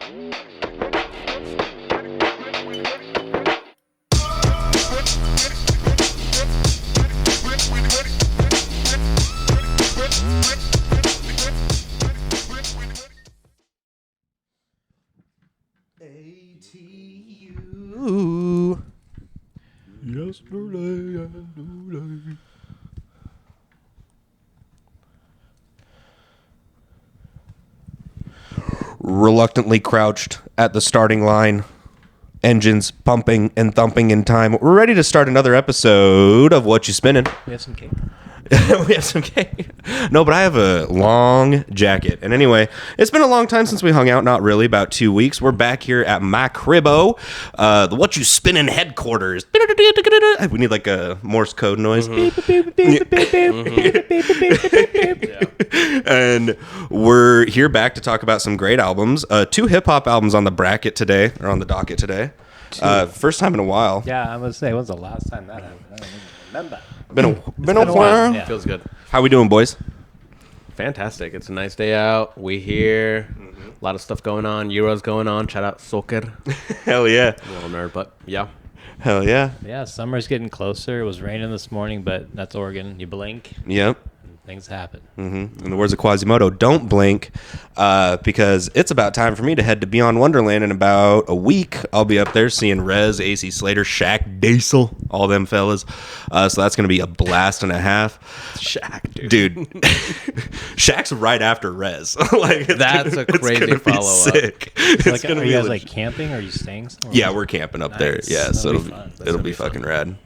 ATU. Yesterday and today. Reluctantly crouched at the starting line, engines pumping and thumping in time. We're ready to start another episode of Whatchu Spinnin. We have some cake. We have some cake. No, but I have a long jacket. And anyway, it's been a long time since we hung out. Not really, about 2 weeks. We're back here at my cribbo, the Whatchu Spinnin headquarters. We need like a Morse code noise. And we're here back to talk about some great albums. 2 hip hop albums on the bracket today, or on the docket today. First time in a while. Yeah, I was say, when's the last time that happened? I don't even remember. Been a while. Yeah. Feels good. How we doing, boys? Fantastic. It's a nice day out. We here. A lot of stuff going on. Euros going on. Shout out soccer. Hell yeah. A little nerd, but yeah. Hell yeah. Yeah, summer's getting closer. It was raining this morning, but that's Oregon. You blink, Yep. and things happen. In the words of Quasimodo, don't blink, because it's about time for me to head to Beyond Wonderland in about a week. I'll be up there seeing Rez, AC Slater, Shaq, Diesel, all them fellas. So that's going to be a blast and a half. Shaq, Dude, Shaq's right after Rez. Like That's a crazy follow-up. Sick. It's Like, gonna are be you guys legit. like camping? Or are you staying somewhere? Yeah, we're camping up there. Nice. Yeah, so That'll be fun. it'll be fucking rad.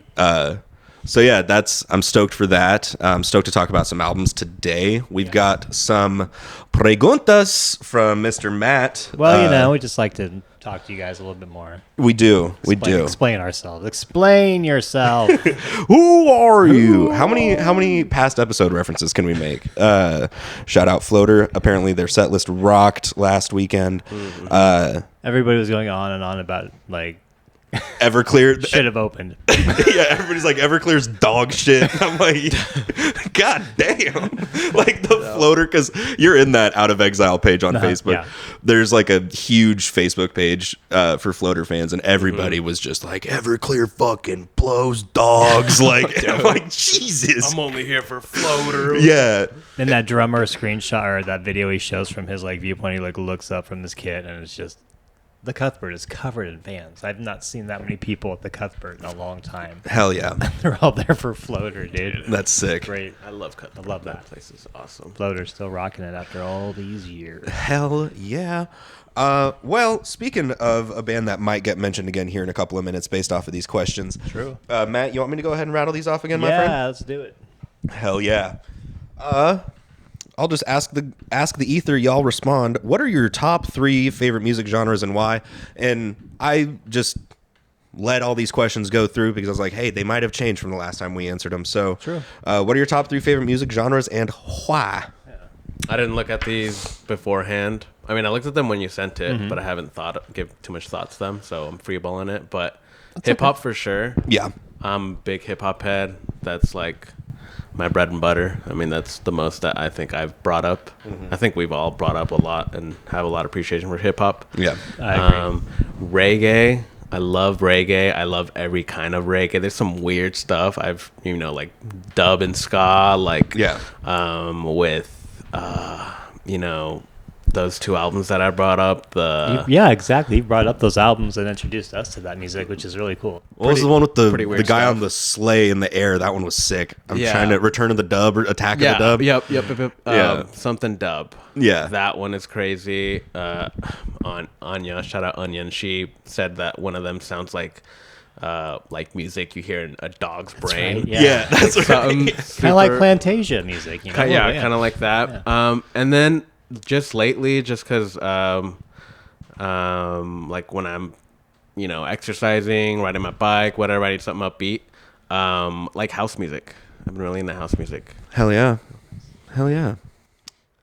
So yeah, I'm stoked for that. I'm stoked to talk about some albums today. We've got some preguntas from Mr. Matt. Well, we just like to talk to you guys a little bit more. We do. We do. Explain ourselves. Explain yourself. Who are you? How many past episode references can we make? Shout out Floater. Apparently their set list rocked last weekend. Everybody was going on and on about like Everclear should have opened. Yeah, everybody's like, Everclear's dog shit. I'm like, God damn. Like the Floater, because you're in that Out of Exile page on Facebook. Yeah. There's like a huge Facebook page for Floater fans, and everybody was just like, Everclear fucking blows dogs. Like, I'm like, Jesus. I'm only here for Floater. Yeah. Then that drummer screenshot or that video he shows from his like viewpoint, he like looks up from this kid and it's just the Cuthbert is covered in fans. I've not seen that many people at the Cuthbert in a long time. Hell yeah. They're all there for Floater, dude. That's sick. Great. I love Cut. I love that. place is awesome. Floater's still rocking it after all these years. Hell yeah. Well, speaking of a band that might get mentioned again here in a couple of minutes based off of these questions. True. Matt, you want me to go ahead and rattle these off again, my friend? Yeah, let's do it. Hell yeah. I'll just ask the ether, y'all respond. What are your top 3 favorite music genres and why? And I just let all these questions go through because I was like, hey, they might have changed from the last time we answered them. So, True. What are your top 3 favorite music genres and why? I didn't look at these beforehand. I mean, I looked at them when you sent it, but I haven't give too much thought to them, so I'm freeballing it. But hip hop for sure. Yeah. I'm a big hip hop head. That's like my bread and butter. I mean, that's the most that I think I've brought up. I think we've all brought up a lot and have a lot of appreciation for hip hop. Yeah. I agree. Reggae. I love reggae. I love every kind of reggae. There's some weird stuff. I've, like dub and ska, like, Yeah. with, those 2 albums that I brought up. Yeah, exactly. You brought up those albums and introduced us to that music, which is really cool. What was the one with the weird guy stuff. on the sleigh in the air? That one was sick. I'm Yeah. trying to Return of the Dub or Attack of the Dub. Yep. Yeah. Something dub. Yeah. That one is crazy. On Anya, shout out Onion. She said that one of them sounds like music you hear in a dog's brain. right, Yeah, that's right. Kind of like Plantasia music, you know? Yeah, kind of like that. Yeah. And then just lately, just because, like when I'm, exercising, riding my bike, whatever, I need something upbeat, like house music. I've been really into house music. Hell yeah. Hell yeah.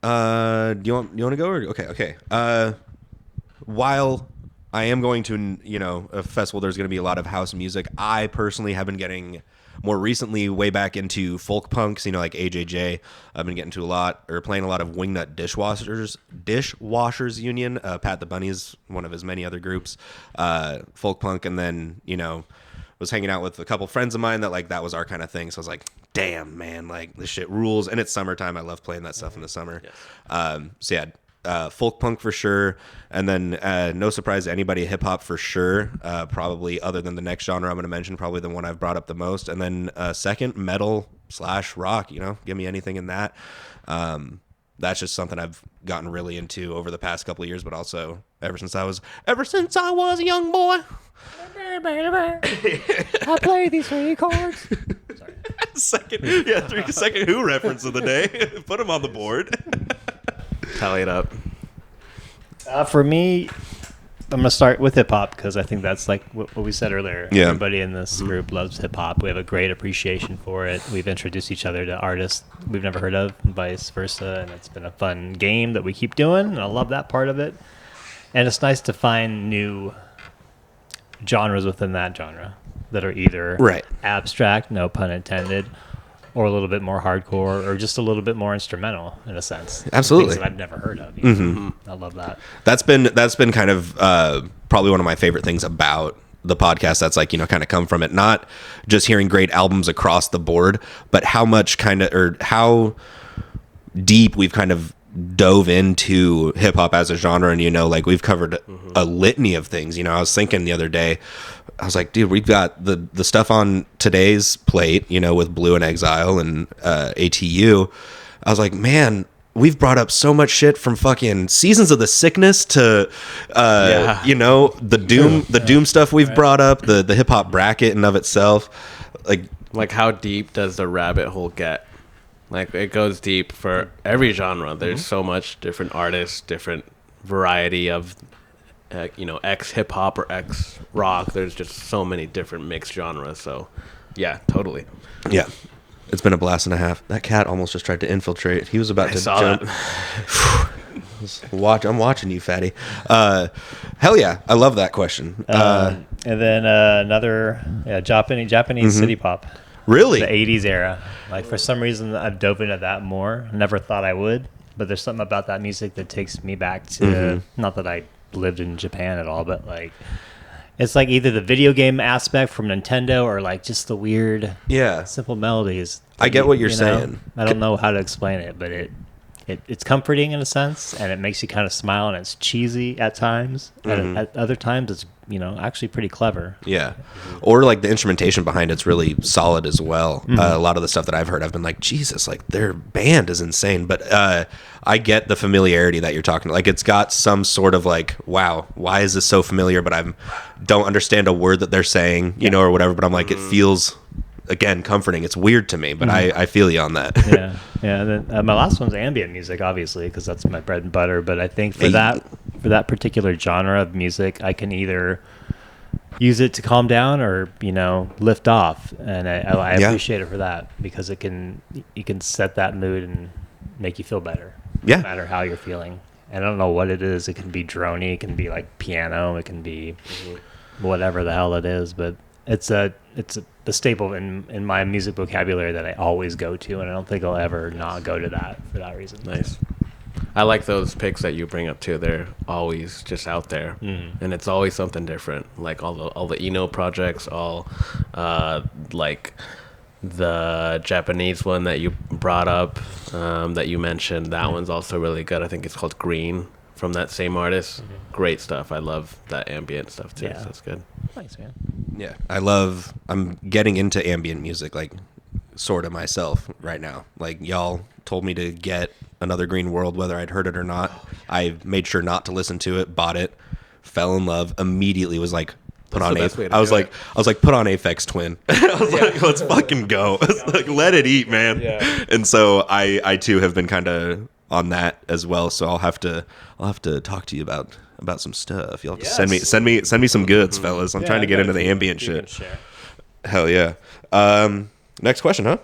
Do you want to go? Or? Okay. While I am going to, a festival, there's going to be a lot of house music. I personally have been getting more recently, way back into folk punks, like AJJ. I've been getting to playing a lot of Wingnut Dishwashers Union. Pat the Bunny is one of his many other groups. Folk punk, and then, was hanging out with a couple friends of mine that was our kind of thing. So I was like, damn, man, this shit rules. And it's summertime. I love playing that stuff in the summer. Yes. So yeah, folk punk for sure. And then no surprise to anybody, hip hop for sure. Probably other than the next genre I'm going to mention, probably the one I've brought up the most. And then second, metal / rock, give me anything in that. That's just something I've gotten really into over the past couple of years, but also ever since I was a young boy. I play these 3 chords. Sorry. Second Who reference of the day. Put them on the board. Tally it up. For me, I'm gonna start with hip hop because I think that's like what we said earlier. Yeah. Everybody in this group loves hip hop. We have a great appreciation for it. We've introduced each other to artists we've never heard of, and vice versa, and it's been a fun game that we keep doing, and I love that part of it. And it's nice to find new genres within that genre that are either abstract, no pun intended, or a little bit more hardcore, or just a little bit more instrumental in a sense. Absolutely. Things that I've never heard of. I love that. That's been kind of probably one of my favorite things about the podcast. That's kind of come from it. Not just hearing great albums across the board, but how deep we've kind of dove into hip hop as a genre. And we've covered a litany of things. I was thinking the other day, I was like, dude, we've got the stuff on today's plate, with Blu Exile and ATU. I was like, man, we've brought up so much shit from fucking Seasons of the Sickness to the Doom stuff we've brought up, the hip hop bracket in of itself. Like how deep does the rabbit hole get? It goes deep for every genre. There's so much different artists, different variety of, X hip hop or X rock. There's just so many different mixed genres. So, yeah, totally. Yeah, it's been a blast and a half. That cat almost just tried to infiltrate. He was about to jump. I'm watching you, fatty. Hell yeah, I love that question. And then another Japanese city pop. Really? The 80s era. For some reason, I've dove into that more. Never thought I would, but there's something about that music that takes me back to, not that I lived in Japan at all, but it's either the video game aspect from Nintendo or just the weird, simple melodies. I get what you're saying. I don't know how to explain it, but it's comforting in a sense, and it makes you kind of smile, and it's cheesy at times. At other times, it's actually pretty clever. Yeah, or the instrumentation behind it's really solid as well. A lot of the stuff that I've heard, I've been like, Jesus, their band is insane. But I get the familiarity that you're talking. It's got some sort of wow, why is this so familiar? But I don't understand a word that they're saying, or whatever. But I'm like, it feels, again, comforting. It's weird to me, but I feel you on that. Yeah. And then my last one's ambient music, obviously, because that's my bread and butter. But I think for that particular genre of music, I can either use it to calm down or lift off, and I appreciate it for that because you can set that mood and make you feel better, no matter how you're feeling. And I don't know what it is. It can be droney, it can be piano, it can be whatever the hell it is, but it's a staple in my music vocabulary that I always go to, and I don't think I'll ever not go to that for that reason. Nice. I like those picks that you bring up too. They're always just out there, and it's always something different. All the Eno projects, all the Japanese one that you brought up, that you mentioned. That one's also really good. I think it's called Green, from that same artist. Great stuff. I love that ambient stuff too. So that's good. Thanks, man. Yeah, I'm getting into ambient music, sort of myself right now. Y'all told me to get Another Green World, whether I'd heard it or not. I made sure not to listen to it, bought it, fell in love, immediately was like, put on I was like, put on Aphex Twin. I was like, let's fucking go. Let it eat, man. Yeah. And so I too have been kind of on that as well. So I'll have to talk to you about some stuff. You'll have to send me some goods, fellas. I'm trying to get into the ambient shit. Hell yeah. Next question, huh?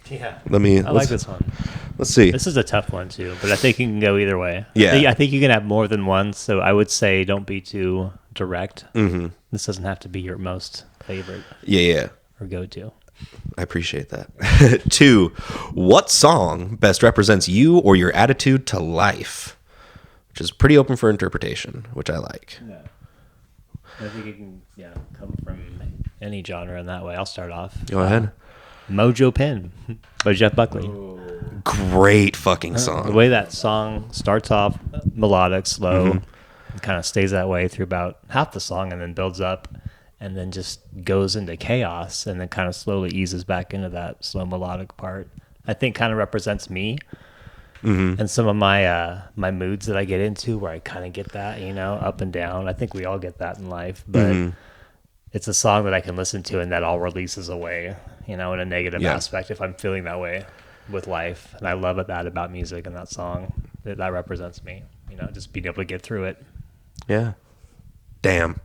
Yeah. I like this one. Let's see. This is a tough one too, but I think you can go either way. Yeah. I think you can have more than one, so I would say don't be too direct. This doesn't have to be your most favorite. Yeah. Or go to. I appreciate that. 2, what song best represents you or your attitude to life? Which is pretty open for interpretation, which I like. Yeah. I think it can come from any genre in that way. I'll start off. Go ahead. Mojo Pin by Jeff Buckley. Great fucking The song. way that song starts off melodic, slow, and kind of stays that way through about half the song and then builds up and then just goes into chaos and then kind of slowly eases back into that slow melodic part. I think kind of represents me and some of my my moods that I get into where I kind of get that, up and down. I think we all get that in life, but it's a song that I can listen to and that all releases away, in a negative aspect if I'm feeling that way with life. And I love that about music and that song. That represents me, just being able to get through it. Yeah. Damn.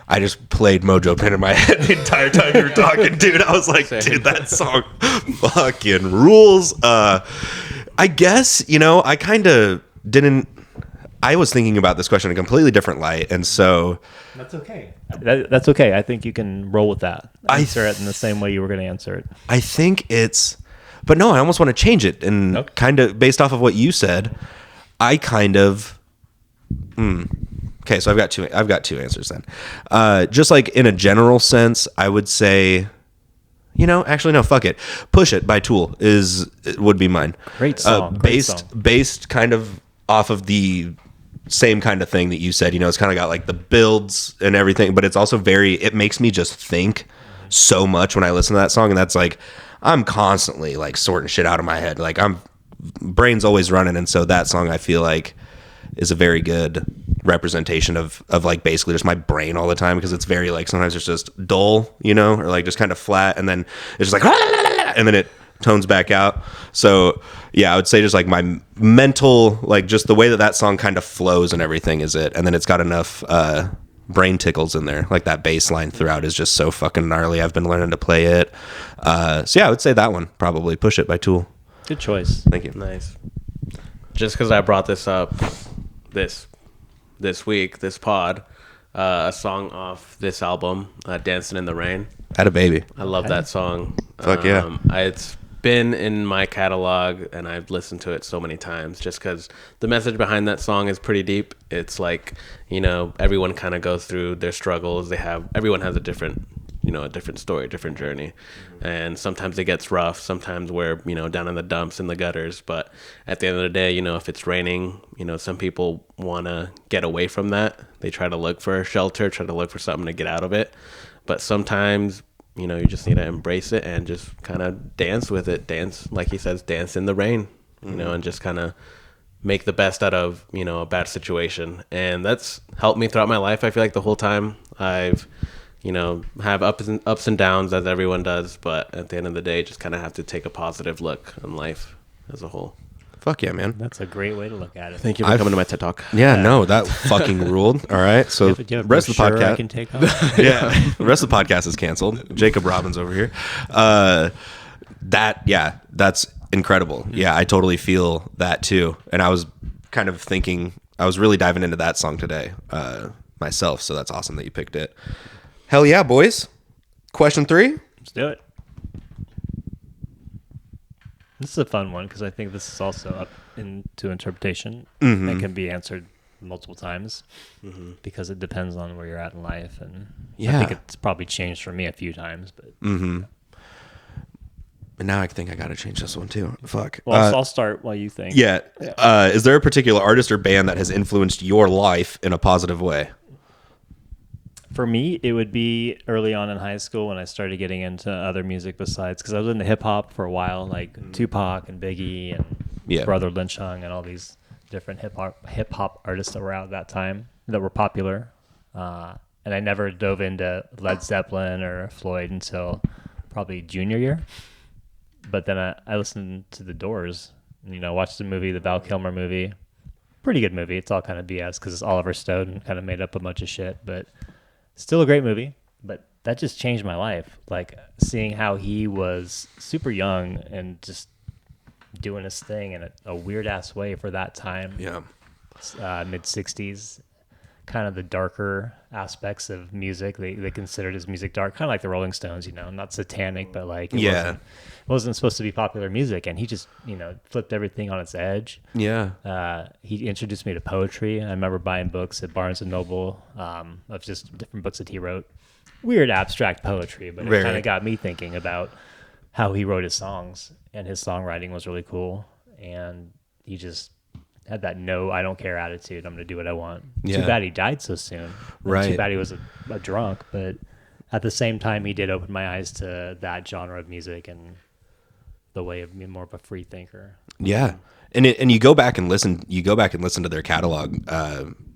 I just played Mojo Pin in my head the entire time you were talking, dude. I was like, dude, that song fucking rules. I guess, I kind of didn't. I was thinking about this question in a completely different light. And so. That's okay. That's okay. I think you can roll with that. Answer it in the same way you were going to answer it. I think it's. But no, I almost want to change it. And kind of based off of what you said, I kind of. Okay, so I've got two answers then. Just like in a general sense, I would say, actually no, fuck it. Push It by Tool would be mine. Great song. Based kind of off of the same kind of thing that you said. It's kind of got like the builds and everything, but it's also it makes me just think so much when I listen to that song, and that's like I'm constantly like sorting shit out of my head. Like brain's always running, and so that song I feel like is a very good representation of like basically just my brain all the time, because it's very like sometimes it's just dull, or like just kind of flat, and then it's just like and then it tones back out. So yeah, I would say just like my mental, like just the way that song kind of flows and everything is it. And then it's got enough brain tickles in there. Like that bass line throughout is just so fucking gnarly. I've been learning to play it. So yeah, I would say that one probably. Push It by Tool. Good choice. Thank you. Nice. Just because I brought this up this week, this pod, a song off this album, Dancing in the Rain. Had a baby. I love that song. Fuck yeah. It's been in my catalog and I've listened to it so many times just because the message behind that song is pretty deep. It's like, everyone kind of goes through their struggles. Everyone has a different story, a different journey. And sometimes it gets rough. Sometimes we're, down in the dumps, in the gutters. But at the end of the day, if it's raining, some people want to get away from that. They try to look for a shelter, try to look for something to get out of it. But sometimes, you just need to embrace it and just kind of dance with it. Dance, like he says, dance in the rain, and just kind of make the best out of, a bad situation. And that's helped me throughout my life. I feel like the whole time I've, have ups and downs as everyone does. But at the end of the day, just kind of have to take a positive look on life as a whole. Fuck yeah, man. That's a great way to look at it. Thank you for coming to my TED Talk. Yeah, no, that fucking ruled. All right, so Do you have a rest of the brochure podcast. I can take off? Yeah, the rest of the podcast is canceled. Jacob Robbins over here. That's incredible. Yeah, I totally feel that too. And I was kind of thinking, I was really diving into that song today myself. So that's awesome that you picked it. Hell yeah, boys. Question 3. Let's do it. This is a fun one because I think this is also up into interpretation. It can be answered multiple times because it depends on where you're at in life. And I think it's probably changed for me a few times. But And now I think I got to change this one too. Fuck. Well, I'll start while you think. Yeah. Is there a particular artist or band that has influenced your life in a positive way? For me, it would be early on in high school when I started getting into other music besides, because I was into hip hop for a while, like Tupac and Biggie and Brother Lynchung and all these different hip hop artists that were out at that time that were popular. And I never dove into Led Zeppelin or Floyd until probably junior year. But then I listened to The Doors, watched the movie, the Val Kilmer movie. Pretty good movie. It's all kind of BS because it's Oliver Stone and kind of made up a bunch of shit, but still a great movie. But that just changed my life. Like seeing how he was super young and just doing his thing in a weird ass way for that time. Yeah. Mid 60s. kind of the darker aspects of music. They considered his music dark, kind of like the Rolling Stones, not satanic, but like it wasn't supposed to be popular music, and he just flipped everything on its edge. Yeah. He introduced me to poetry. I remember buying books at Barnes and Noble of just different books that he wrote. Weird abstract poetry, but it kind of got me thinking about how he wrote his songs, and his songwriting was really cool. And he just had that no, I don't care attitude. I'm going to do what I want. Yeah. Too bad he died so soon. Right. Too bad he was a drunk, but at the same time, he did open my eyes to that genre of music and the way of being more of a free thinker. Yeah. And you go back and listen to their catalog,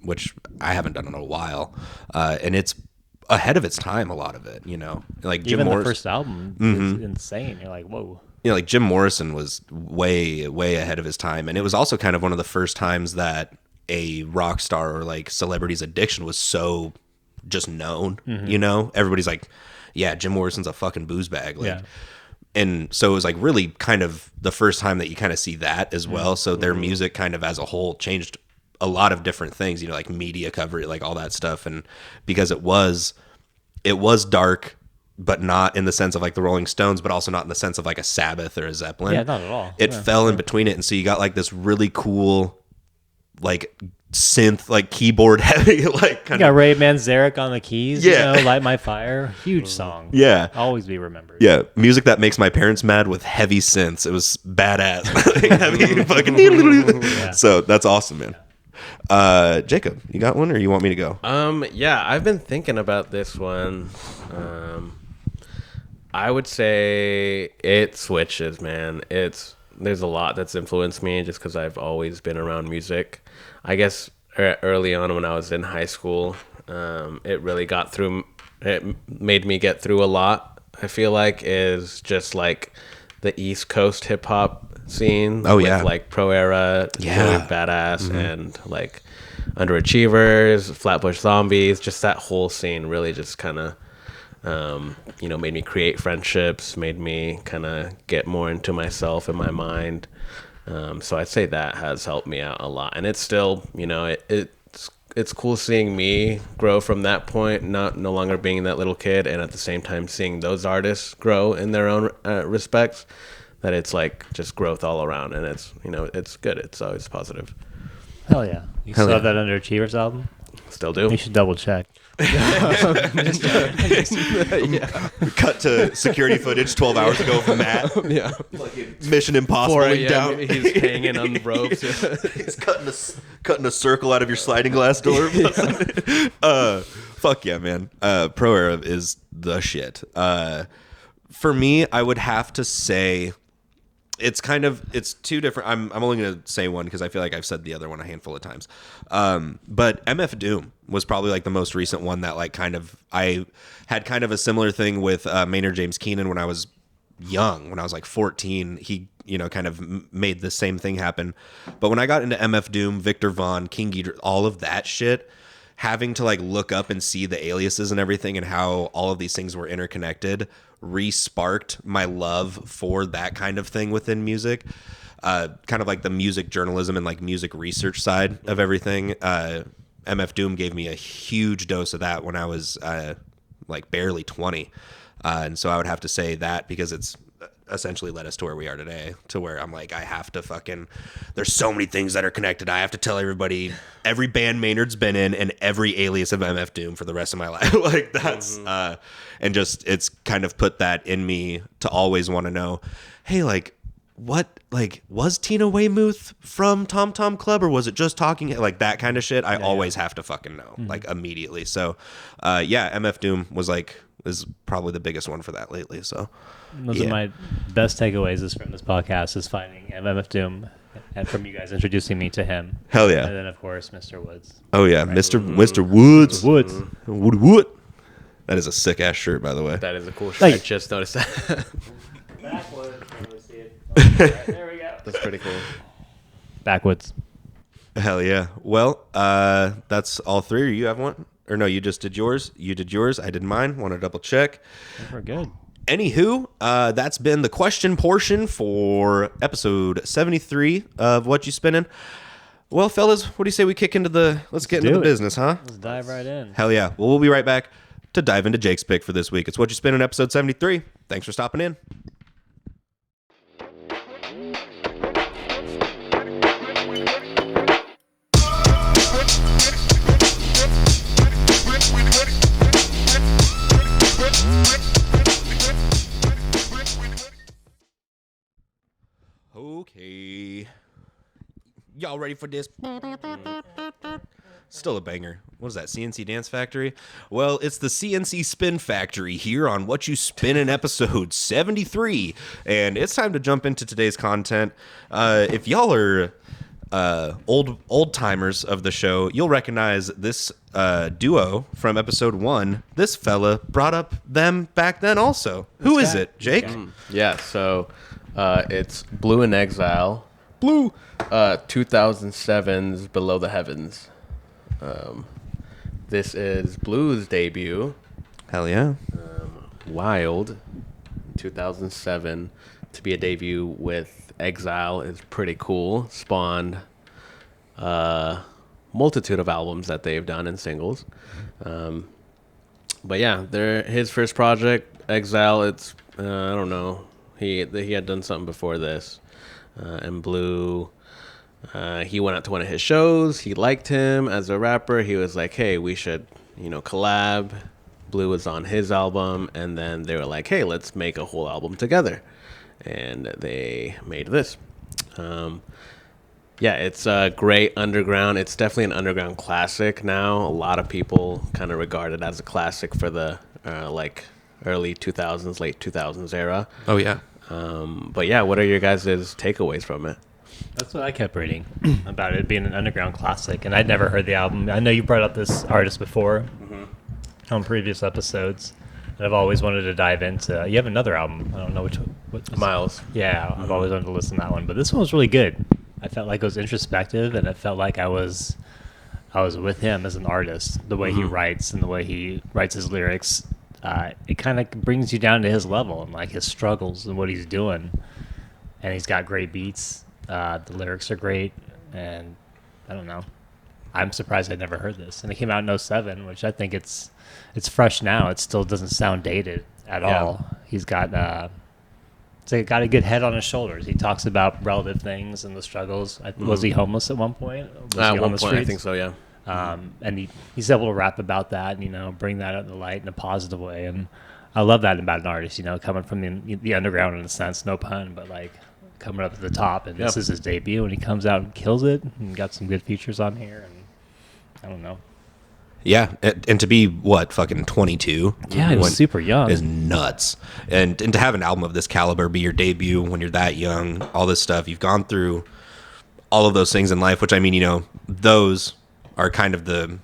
which I haven't done in a while. And it's ahead of its time, a lot of it, like Jim Even Morrison. the first album is insane. You're like, whoa. Like Jim Morrison was way, way ahead of his time. And it was also kind of one of the first times that a rock star or like celebrity's addiction was so just known, everybody's like, yeah, Jim Morrison's a fucking booze bag. Like, Yeah. And so it was like really kind of the first time that you kind of see that as well. So their music kind of as a whole changed a lot of different things, like media coverage, like all that stuff. And because it was dark, but not in the sense of like the Rolling Stones, but also not in the sense of like a Sabbath or a Zeppelin. Yeah, not at all. It fell in between it. And so you got like this really cool, like synth, like keyboard heavy, like kind You got of. Ray Manzarek on the keys, Yeah. Light My Fire. Huge song. Yeah. Always be remembered. Yeah, music that makes my parents mad with heavy synths. It was badass. Like, heavy fucking. So that's awesome, man. Jacob, you got one, or you want me to go? Yeah, I've been thinking about this one. I would say it switches, man. There's a lot that's influenced me just because I've always been around music. I guess early on when I was in high school, it really got through. It made me get through a lot. I feel like is just like the East Coast hip hop scene. Oh, with yeah. like Pro Era, Yeah. Really Badass, and like Underachievers, Flatbush Zombies. Just that whole scene really just kind of. Made me create friendships, made me kind of get more into myself and my mind. So I'd say that has helped me out a lot. And it's still, it's cool seeing me grow from that point, no longer being that little kid, and at the same time seeing those artists grow in their own respects. That it's like just growth all around, and it's it's good. It's always positive. Hell yeah. You still have that Underachievers album? Still do. You should double check. Cut to security footage 12 hours ago from Matt. Yeah. Mission Impossible. Down. He's hanging on the ropes. He's cutting a circle out of your sliding glass door. Fuck yeah, man. Pro Era is the shit. For me, I would have to say it's two different. I'm only going to say one because I feel like I've said the other one a handful of times. But MF Doom was probably like the most recent one that like kind of I had kind of a similar thing with Maynard James Keenan when I was young, when I was like 14. He kind of made the same thing happen. But when I got into MF Doom, Victor Vaughn, King Ghidorah, all of that shit, having to like look up and see the aliases and everything and how all of these things were interconnected re-sparked my love for that kind of thing within music. Kind of like the music journalism and like music research side of everything. MF Doom gave me a huge dose of that when I was like barely 20. And so I would have to say that because it's essentially led us to where we are today, to where I'm like, I have to fucking, there's so many things that are connected. I have to tell everybody every band Maynard's been in and every alias of MF Doom for the rest of my life. Like that's, and just, it's kind of put that in me to always want to know, hey, like, what, like, was Tina Weymouth from Tom Tom Club or was it just talking like that kind of shit? I always have to fucking know, like immediately. So, MF Doom is probably the biggest one for that lately. So those are my best takeaways is from this podcast is finding MF Doom and from you guys introducing me to him. Hell yeah. And then of course Mr. Woods. Oh yeah, right. Mr. Woods. Wood. That is a sick ass shirt, by the way. That is a cool shirt. I just noticed that. Backwoods. See it. Right, there we go. That's pretty cool. Backwoods. Hell yeah. Well, that's all three. Or you have one? Or no, you just did yours. You did yours. I did mine. Want to double check. We're good. Anywho, that's been the question portion for episode 73 of Whatchu Spinnin. Well, fellas, what do you say we kick into let's get into the business, huh? Let's dive right in. Hell yeah. Well, we'll be right back to dive into Jake's pick for this week. It's Whatchu Spinnin' episode 73. Thanks for stopping in. Okay. Y'all ready for this? Still a banger. What is that, CNC Dance Factory? Well, it's the CNC Spin Factory here on Whatchu Spinnin' episode 73. And it's time to jump into today's content. If y'all are old timers of the show, you'll recognize this duo from episode 1. This fella brought up them back then also. Who is it, Jake? Yeah, so it's Blu Exile. Blue. 2007's Below the Heavens. This is Blu's debut. Hell yeah. Wild. 2007. To be a debut with Exile is pretty cool. Spawned multitude of albums that they've done in singles. But yeah, his first project, Exile, it's, I don't know. He had done something before this. And Blu, he went out to one of his shows. He liked him as a rapper. He was like, hey, we should, collab. Blu was on his album. And then they were like, hey, let's make a whole album together. And they made this. Yeah, it's a great underground. It's definitely an underground classic now. A lot of people kind of regard it as a classic for the early 2000s, late 2000s era. Oh, yeah. But yeah, what are your guys' takeaways from it? That's what I kept reading about it being an underground classic, and I'd never heard the album. I know you brought up this artist before on previous episodes, and I've always wanted to dive into. You have another album. I don't know what Miles. Yeah, I've always wanted to listen to that one, but this one was really good. I felt like it was introspective, and it felt like I was with him as an artist. The way he writes and the way he writes his lyrics. It kind of brings you down to his level and like his struggles and what he's doing. And he's got great beats. The lyrics are great. And I don't know. I'm surprised I'd never heard this. And it came out in 07, which I think it's fresh now. It still doesn't sound dated at all. He's got got a good head on his shoulders. He talks about relative things and the struggles. Was he homeless at one point? At one point, I think so, yeah. And he's able to rap about that, bring that out in the light in a positive way. And I love that about an artist, coming from the underground in a sense, no pun, but like coming up to the top. And this is his debut, and he comes out and kills it and got some good features on here. And I don't know. Yeah, and to be fucking 22? Yeah, he was super young. Is nuts. And to have an album of this caliber be your debut when you're that young, all this stuff, you've gone through all of those things in life, which I mean, those are kind of the,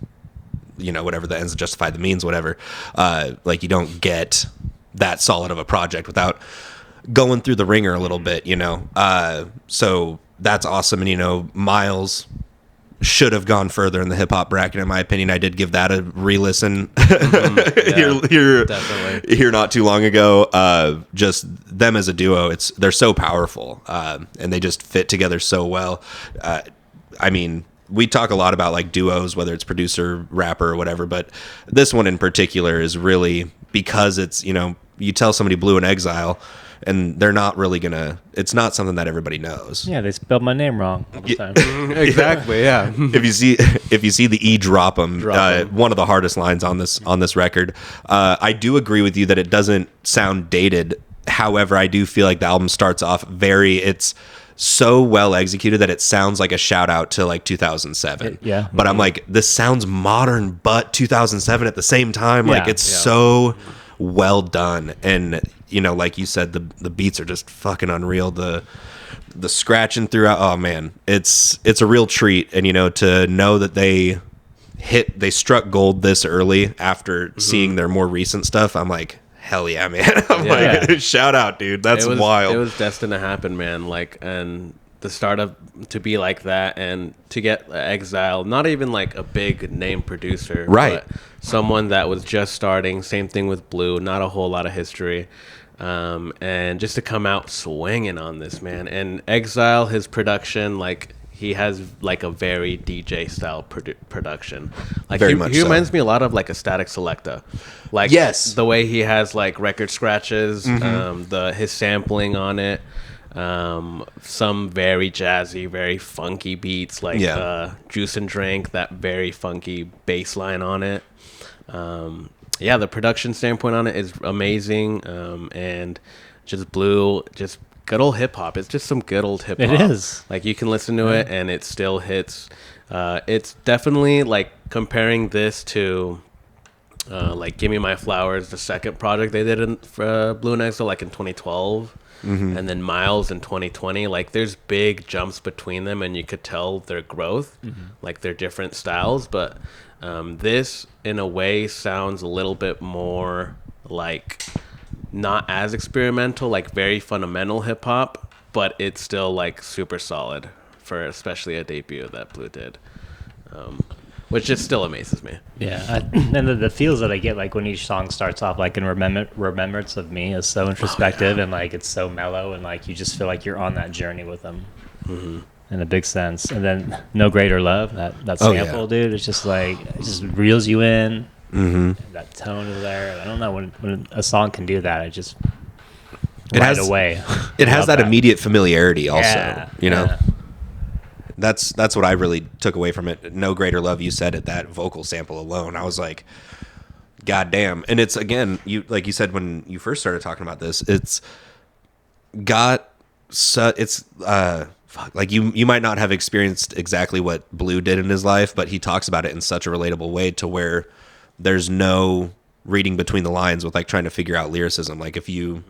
whatever the ends justify the means, whatever. Like you don't get that solid of a project without going through the ringer a little bit, So that's awesome. And, Miles should have gone further in the hip hop bracket, in my opinion. I did give that a re-listen here not too long ago. Just them as a duo, they're so powerful, and they just fit together so well. I mean, we talk a lot about like duos, whether it's producer, rapper, or whatever, but this one in particular is really because it's, you tell somebody Blu Exile and they're not really it's not something that everybody knows. Yeah, they spelled my name wrong all the time. Exactly, yeah. If you see the E drop 'em, one of the hardest lines on this record. I do agree with you that it doesn't sound dated. However, I do feel like the album starts off it's so well executed that it sounds like a shout out to like 2007. Yeah. But I'm like, this sounds modern, but 2007 at the same time. Like it's so well done. And, like you said, the beats are just fucking unreal. The scratching throughout. Oh man, it's a real treat. And, to know that they struck gold this early after seeing their more recent stuff. I'm like, hell yeah, man. Shout out, dude. That's wild. It was destined to happen, man. And the startup to be like that and to get Exile, not even like a big name producer, right? But someone that was just starting. Same thing with Blu, not a whole lot of history. And just to come out swinging on this, man. And Exile, his production, like he has like a very DJ style production. Like Very he, much he so. reminds me a lot of like a Static Selecta. Like Yes. the way he has like record scratches, his sampling on it, some very jazzy, very funky beats like Juice and Drink, that very funky bass line on it. The production standpoint on it is amazing, and just Blu, just good old hip hop. It's just some good old hip hop. It is. Like you can listen to it and it still hits. It's definitely like comparing this to like Give Me My Flowers, the second project they did for Blu Exile, like in 2012, and then Miles in 2020. Like there's big jumps between them, and you could tell their growth, like they're different styles. But this, in a way, sounds a little bit more like not as experimental, like very fundamental hip hop, but it's still like super solid for especially a debut that Blu did, which just still amazes me. Yeah, and the feels that I get, like when each song starts off, like in Remembrance of Me, is so introspective and like it's so mellow, and like you just feel like you're on that journey with them in a big sense. And then No Greater Love, that sample, dude, it's just like it just reels you in. That tone is there. I don't know when a song can do that. It just away. It has that immediate familiarity, also. Yeah, you know. Yeah. That's what I really took away from it. No Greater Love, you said it, that vocal sample alone, I was like, God damn. And it's, again, like you said when you first started talking about this, it's got like you might not have experienced exactly what Blu did in his life, but he talks about it in such a relatable way to where there's no reading between the lines with like trying to figure out lyricism. Like if you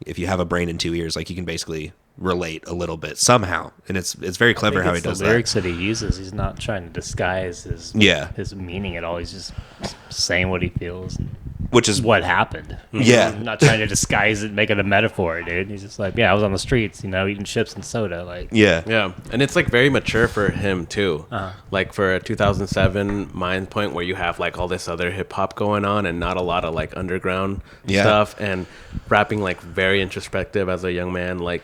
have a brain in two ears, like you can basically relate a little bit somehow, and it's very clever how he does the lyrics that he uses. He's not trying to disguise his meaning at all. He's just saying what he feels, which is what happened. Yeah, not trying to disguise it, make it a metaphor, dude. He's just like, I was on the streets, eating chips and soda, like yeah, and it's like very mature for him too. Like for a 2007 Mind Point, where you have like all this other hip hop going on and not a lot of like underground stuff, and rapping like very introspective as a young man, like.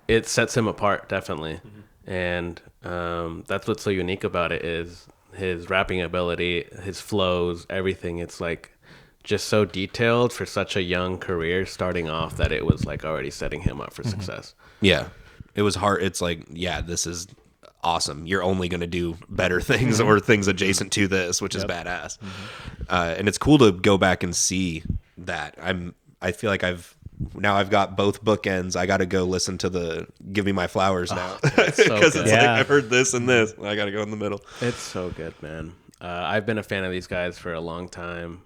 It sets him apart, definitely. And that's what's so unique about it is his rapping ability, his flows, everything. It's like just so detailed for such a young career starting off that it was like already setting him up for success. Yeah. It was hard. It's like, this is awesome. You're only going to do better things or things adjacent to this, which is badass. And it's cool to go back and see that. I feel like I've got both bookends. I got to go listen to the Give Me My Flowers now because it's like I've heard this and this. I got to go in the middle. It's so good, man. I've been a fan of these guys for a long time.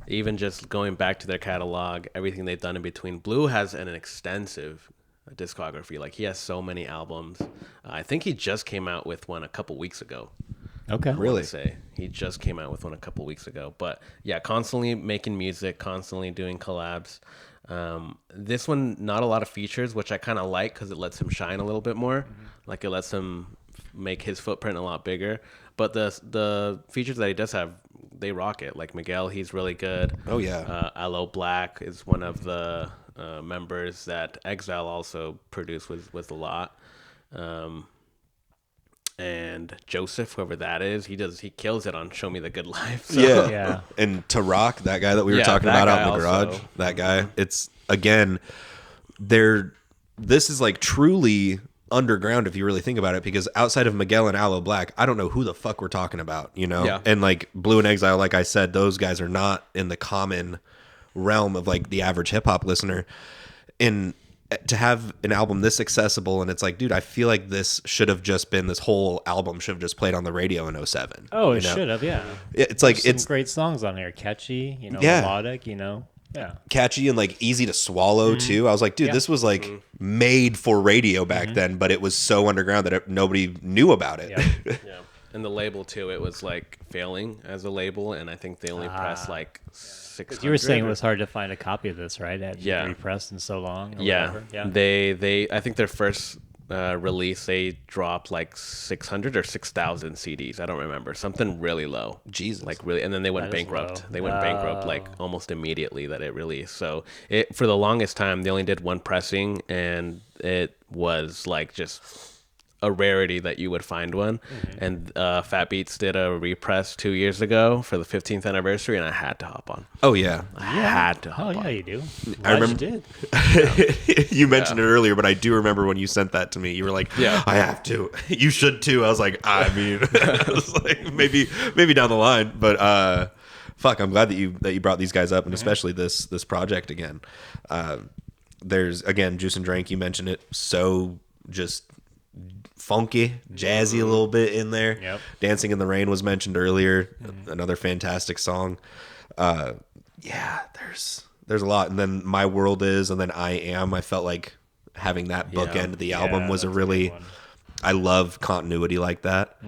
Even just going back to their catalog, everything they've done in between. Blu has an extensive discography. Like he has so many albums. I think he just came out with one a couple weeks ago. Okay. Really? He just came out with one a couple weeks ago. But yeah, constantly making music, constantly doing collabs. This one, not a lot of features, which I kind of like because it lets him shine a little bit more. Like it lets him make his footprint a lot bigger. But the features that he does have, they rock it. Like Miguel, he's really good. Oh, yeah. Aloe Black is one of the members that Exile also produced with a lot. And Joseph, whoever that is, he kills it on Show Me the Good Life. So. Yeah. And Tarak, that guy that we were talking about out in the garage, that guy, it's again, this is like truly underground if you really think about it, because outside of Miguel and Aloe Black, I don't know who the fuck we're talking about, Yeah. And like Blu and Exile, like I said, those guys are not in the common realm of like the average hip hop listener. And to have an album this accessible, and it's like, dude, I feel like this whole album should have just played on the radio in 07. Oh, it should have, yeah. It's like, There's some great songs on here. Catchy, melodic, catchy and like easy to swallow too. I was like, dude, this was like made for radio back then, but it was so underground that nobody knew about it. Yeah. And the label too, it was like failing as a label, and I think they only pressed like 600. You were saying it was hard to find a copy of this, right? It Yeah. repressed in so long. Yeah. They I think their first release, they dropped like 600 or 6,000 CDs. I don't remember. Something really low. Jesus. Like really, and then they went That is bankrupt. low. They went bankrupt like almost immediately that it released. So for the longest time, they only did one pressing, and it was like just a rarity that you would find one. And Fat Beats did a repress 2 years ago for the 15th anniversary, and I had to hop on. Oh yeah, I had to hop Oh, on. yeah, you do. I remember You did. you mentioned it earlier, but I do remember when you sent that to me. You were like, Yeah. I have to. You should too. I was like, I mean, I was like, maybe down the line, but fuck, I'm glad that you brought these guys up, and especially this project again. There's again Juice and Drank. You mentioned it, so just funky, jazzy a little bit in there. Yep. Dancing in the Rain was mentioned earlier. Another fantastic song. Yeah, there's a lot. And then My World Is, and then I Am. I felt like having that bookend of the album was a that's really. good one. I love continuity like that.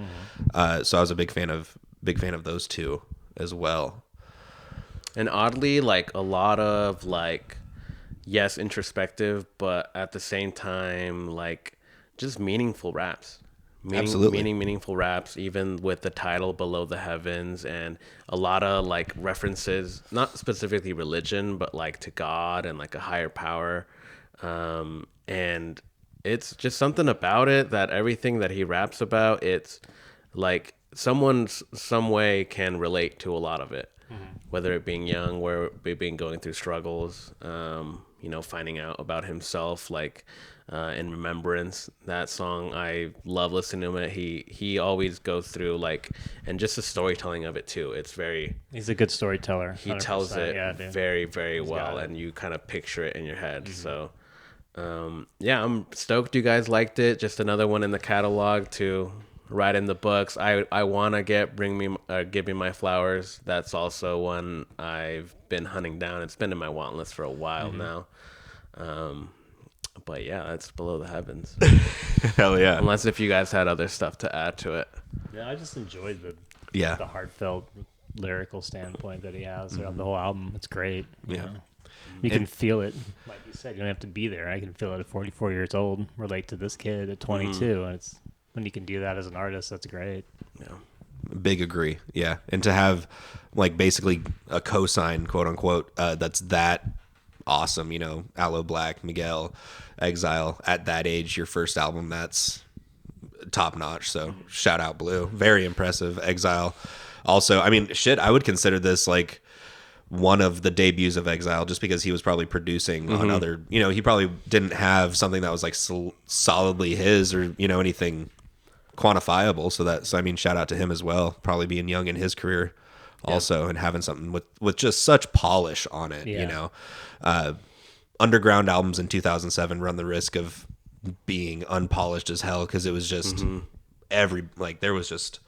So I was a big fan of those two as well. And oddly, like a lot of like, yes, introspective, but at the same time, like just meaningful raps. Absolutely. Meaningful raps, even with the title Below the Heavens, and a lot of like references, not specifically religion, but like to God and like a higher power. And it's just something about it that everything that he raps about, it's like someone's some way can relate to a lot of it. Whether it being young, where it being going through struggles, finding out about himself, like in Remembrance, that song, I love listening to it. He always goes through like, and just the storytelling of it too. It's very, He's a good storyteller. he tells 100%. it Yeah, dude. very, very got well, it. and you kind of picture it in your head. So, yeah, I'm stoked you guys liked it. Just another one in the catalog to write in the books. I want to Give Me My Flowers. That's also one I've been hunting down. It's been in my want list for a while now. But yeah, that's Below the Heavens. Hell yeah. Unless if you guys had other stuff to add to it. Yeah, I just enjoyed the Yeah. heartfelt lyrical standpoint that he has throughout the whole album. It's great. Yeah. Know? You can feel it. Like you said, you don't have to be there. I can feel it at 44 years old, relate to this kid at 22. And it's when you can do that as an artist, that's great. Yeah. Big agree. Yeah. And to have like basically a cosign, quote unquote, that's that awesome, Aloe Black, Miguel, Exile at that age, your first album, that's top notch. So shout out Blue. Very impressive. Exile. Also, I mean, shit, I would consider this like one of the debuts of Exile just because he was probably producing on other, he probably didn't have something that was like solidly his or, anything quantifiable. So I mean, shout out to him as well, probably being young in his career also and having something with just such polish on it, underground albums in 2007 run the risk of being unpolished as hell because it was just there was just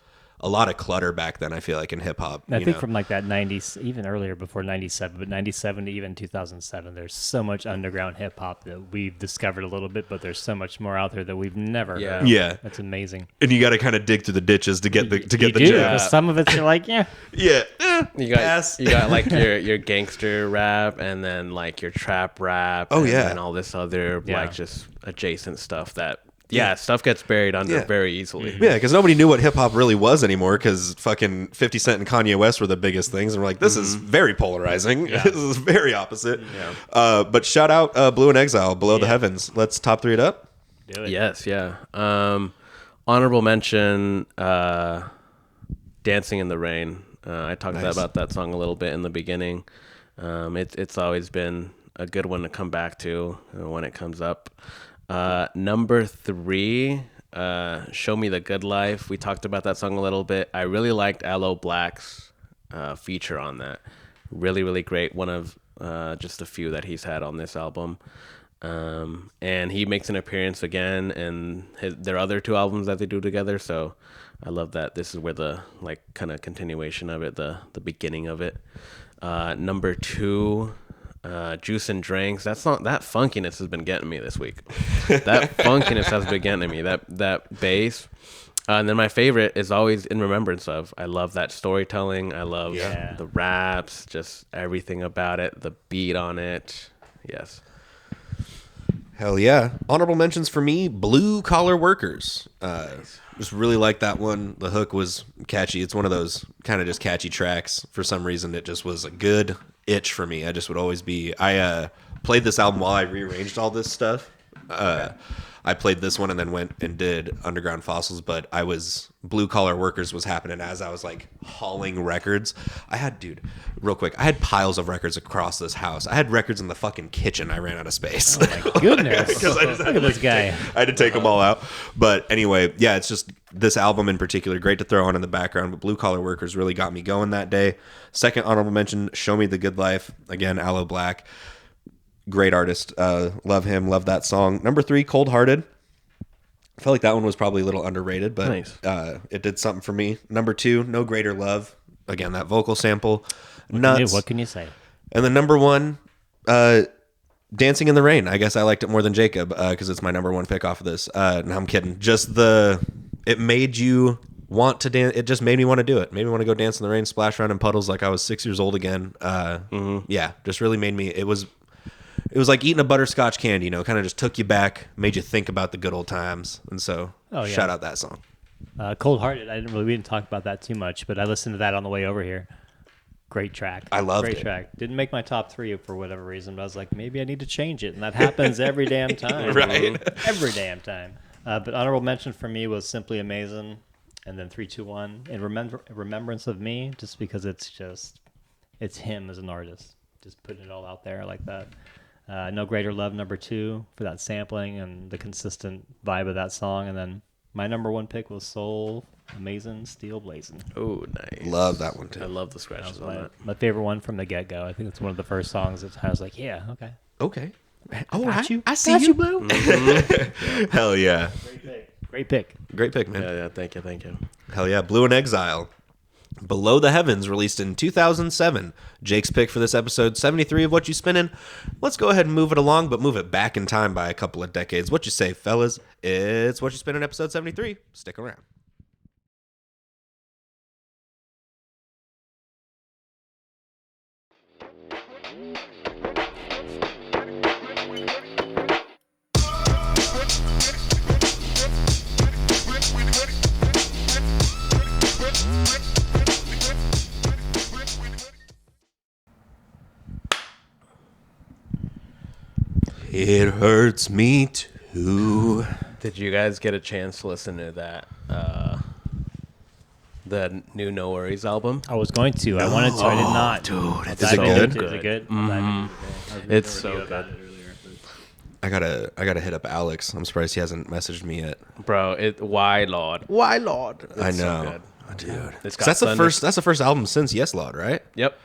a lot of clutter back then, I feel like, in hip hop. I think from like that 90s, even earlier before 97, but 97 to even 2007, there's so much underground hip hop that we've discovered a little bit, but there's so much more out there that we've never heard. Yeah. That's amazing. And you got to kind of dig through the ditches to get the You the do, gem. 'cause some of it's you're like, yeah. Yeah. You got Pass. you got like your gangster rap and then like your trap rap. Oh, and yeah. then all this other Yeah. like just adjacent stuff that stuff gets buried under very easily. Yeah, because nobody knew what hip hop really was anymore. Because fucking 50 Cent and Kanye West were the biggest things, and we're like, this is very polarizing. This is very opposite. Yeah. But shout out Blue and Exile, Below the Heavens. Let's top three it up. Do it. Yes, yeah. Honorable mention, Dancing in the Rain. I talked about that song a little bit in the beginning. It's always been a good one to come back to when it comes up. Number 3, Show Me the Good Life. We talked about that song a little bit. I really liked Aloe Black's feature on that. Really, really great. One of just a few that he's had on this album. And he makes an appearance again in their other 2 albums that they do together. So I love that. This is where the like kind of continuation of it, the beginning of it. Number 2, Juice and Drinks. That funkiness has been getting me this week. That funkiness has been getting me. That bass. And then my favorite is always In Remembrance Of. I love that storytelling. I love the raps, just everything about it, the beat on it. Yes. Hell yeah. Honorable mentions for me, Blue Collar Workers. Just really like that one. The hook was catchy. It's one of those kind of just catchy tracks. For some reason, it just was a good itch for me. I just would always be... I played this album while I rearranged all this stuff. I played this one and then went and did Underground Fossils, but Blue Collar Workers was happening as I was like hauling records. Dude, real quick, I had piles of records across this house. I had records in the fucking kitchen. I ran out of space. Oh my goodness. Look at this guy. I had to take them all out. But anyway, yeah, it's just this album in particular, great to throw on in the background, but Blue Collar Workers really got me going that day. Second honorable mention, Show Me the Good Life. Again, Aloe Black. Great artist. Love him. Love that song. Number 3, Cold Hearted. I felt like that one was probably a little underrated, but Nice. It did something for me. Number 2, No Greater Love. Again, that vocal sample. Nuts. What can you say? And then number 1, Dancing in the Rain. I guess I liked it more than Jacob because it's my number 1 pick off of this. No, I'm kidding. Just it made you want to dance. It just made me want to do it. Made me want to go dance in the rain, splash around in puddles like I was 6 years old again. Yeah, just really made me. It was like eating a butterscotch candy, kind of just took you back, made you think about the good old times. And so shout out that song. Cold Hearted. We didn't talk about that too much, but I listened to that on the way over here. Great track. I loved it. Great track. Didn't make my top 3 for whatever reason, but I was like, maybe I need to change it. And that happens every damn time. Right. Every damn time. But honorable mention for me was Simply Amazing, and then 3, 2, 1. And Remembrance of Me, just because it's him as an artist. Just putting it all out there like that. No Greater Love, number 2, for that sampling and the consistent vibe of that song. And then my number 1 pick was Soul Amazing, Steel Blazing. Oh, nice. Love that one too. I love the scratches on that. My favorite one from the get-go. I think it's one of the first songs that I was like, yeah, okay. Okay. Oh, Got you. I see Got you, Blue. Hell yeah. Great pick. Great pick, man. Yeah, thank you. Hell yeah. Blue in Exile. Below the Heavens, released in 2007. Jake's pick for this episode, 73 of Whatchu Spinnin. Let's go ahead and move it along, but move it back in time by a couple of decades. What you say, fellas? It's Whatchu Spinnin, episode 73. Stick around. It hurts me too. Did you guys get a chance to listen to that, the new No Worries album? I was going to. I wanted to. I did not. Dude, Is is it good? Is it good? It's so good. I gotta hit up Alex. I'm surprised he hasn't messaged me yet. Bro, why Lord? It's I so know, good. dude. It's 'Cause got that's the first album since Yes Lord, right? Yep.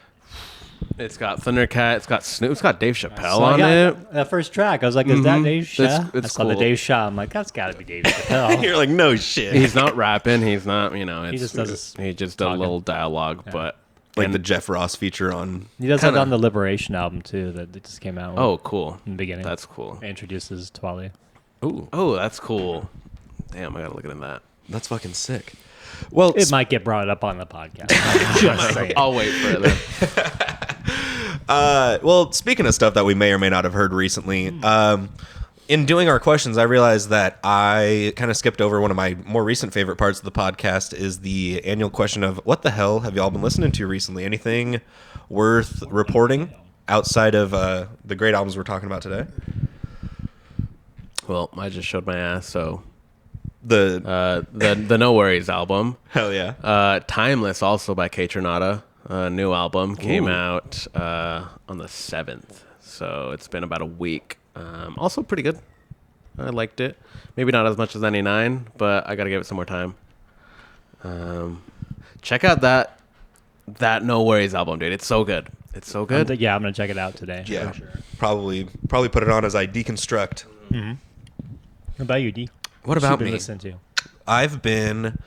It's got Thundercat. It's got Snoop. It's got Dave Chappelle on it. That first track, I was like, is that Dave Chappelle? It's I saw the cool. Dave Chappelle. I'm like, that's got to be Dave Chappelle. You're like, no shit. He's not rapping. He's not. He just does He just talking. does a little dialogue, but Like the Jeff Ross feature on. He does Kinda. that on the Liberation album, too, that just came out oh, cool. in the beginning. That's cool. It introduces Twali. Ooh, Oh, that's cool. Damn, I gotta look at that. that's fucking sick. Well, It might get brought up on the podcast. Just saying. I'll wait for it. Then. well, speaking of stuff that we may or may not have heard recently, in doing our questions, I realized that I kind of skipped over one of my more recent favorite parts of the podcast is the annual question of what the hell have y'all been listening to recently? Anything worth reporting outside of the great albums we're talking about today? Well, I just showed my ass, so The the No Worries album. hell yeah. Timeless, also by K Tronada. New album came Ooh. out on the 7th, so it's been about a week. Also pretty good. I liked it. Maybe not as much as 99, but I gotta give it some more time. Check out that No Worries album, dude. It's so good. It's so good. I'm going to check it out today. Yeah, For sure. probably put it on as I deconstruct. What about you, D? What about you been me? listening to? I've been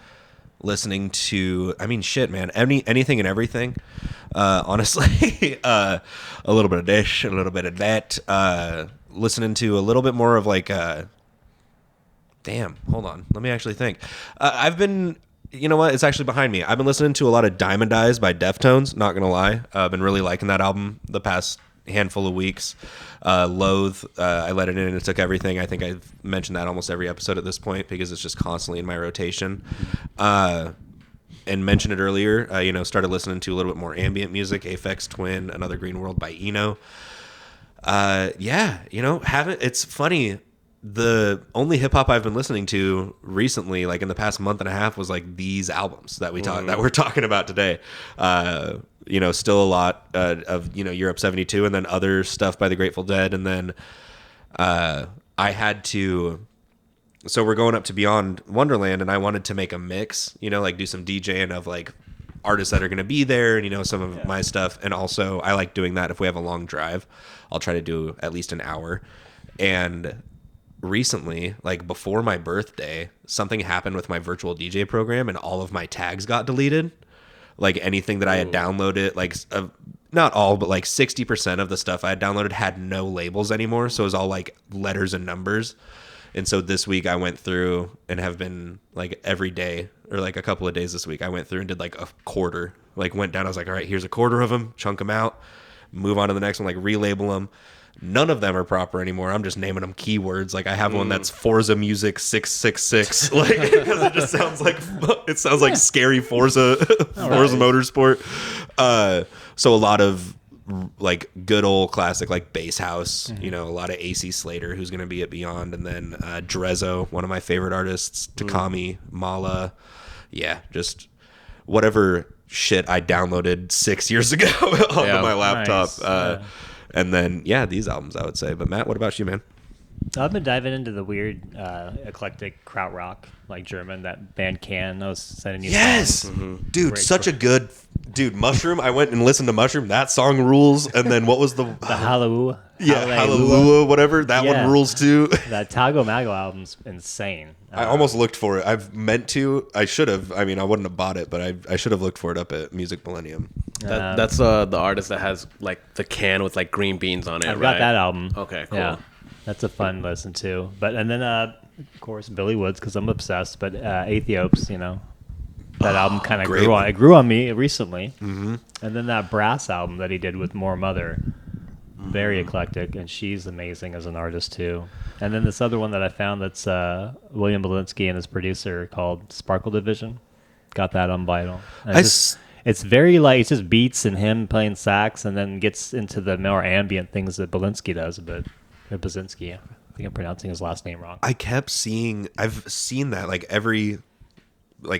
listening to, I mean, shit, man, anything and everything. Honestly, a little bit of this, a little bit of that. Listening to a little bit more of like, damn, hold on, let me actually think. I've been, you know what? It's actually behind me. I've been listening to a lot of Diamond Eyes by Deftones. Not gonna lie, I've been really liking that album the past handful of weeks. Loathe, I let it in and it took everything. I think I've mentioned that almost every episode at this point because it's just constantly in my rotation. And mentioned it earlier, started listening to a little bit more ambient music, Aphex Twin, Another Green World by Eno. It's funny. the only hip hop I've been listening to recently, like in the past month and a half, was like these albums that that we're talking about today. Still a lot of Europe '72, and then other stuff by the Grateful Dead, and then I had to. So we're going up to Beyond Wonderland, and I wanted to make a mix, like do some DJing of like artists that are going to be there, and some of my stuff, and also I like doing that if we have a long drive. I'll try to do at least an hour. And recently, like before my birthday, something happened with my virtual DJ program, and all of my tags got deleted. Like anything that I had downloaded, like not all, but like 60% of the stuff I had downloaded had no labels anymore. So it was all like letters and numbers. And so this week I went through and have been like every day or like a couple of days this week, I went through and did like a quarter, like went down. I was like, all right, here's a quarter of them, chunk them out, move on to the next one, like relabel them. None of them are proper anymore. I'm just naming them keywords. Like I have one that's Forza Music 666, like because it just sounds like scary Forza Motorsport. So a lot of like good old classic like bass house, a lot of AC Slater, who's going to be at Beyond, and then Drezzo, one of my favorite artists, Takami, Mala, just whatever shit I downloaded 6 years ago onto my laptop. Nice. And then these albums I would say. But Matt, what about you, man? I've been diving into the weird eclectic krautrock, like German, that band Can. I was sending you songs. Dude, great such a good Mushroom. I went and listened to Mushroom. That song rules. And then what was the Hallelujah? Hallelujah, whatever. That one rules too. That Tago Mago album's insane. I almost looked for it. I've meant to. I should have. I mean, I wouldn't have bought it, but I should have looked for it up at Music Millennium. That's the artist that has like the can with like green beans on it. I've got that album. Okay, cool. Yeah, that's a fun listen to. And then of course Billy Woods, because I'm obsessed. But Aethiopes, that album kind of grew on. It grew on me recently. Mm-hmm. And then that Brass album that he did with More Mother, very eclectic, and she's amazing as an artist too. And then this other one that I found that's William Belinsky and his producer called Sparkle Division. Got that on vinyl. It's very like it's just beats and him playing sax, and then gets into the more ambient things that Belinsky does. But Basinski, I think I'm pronouncing his last name wrong. I've seen that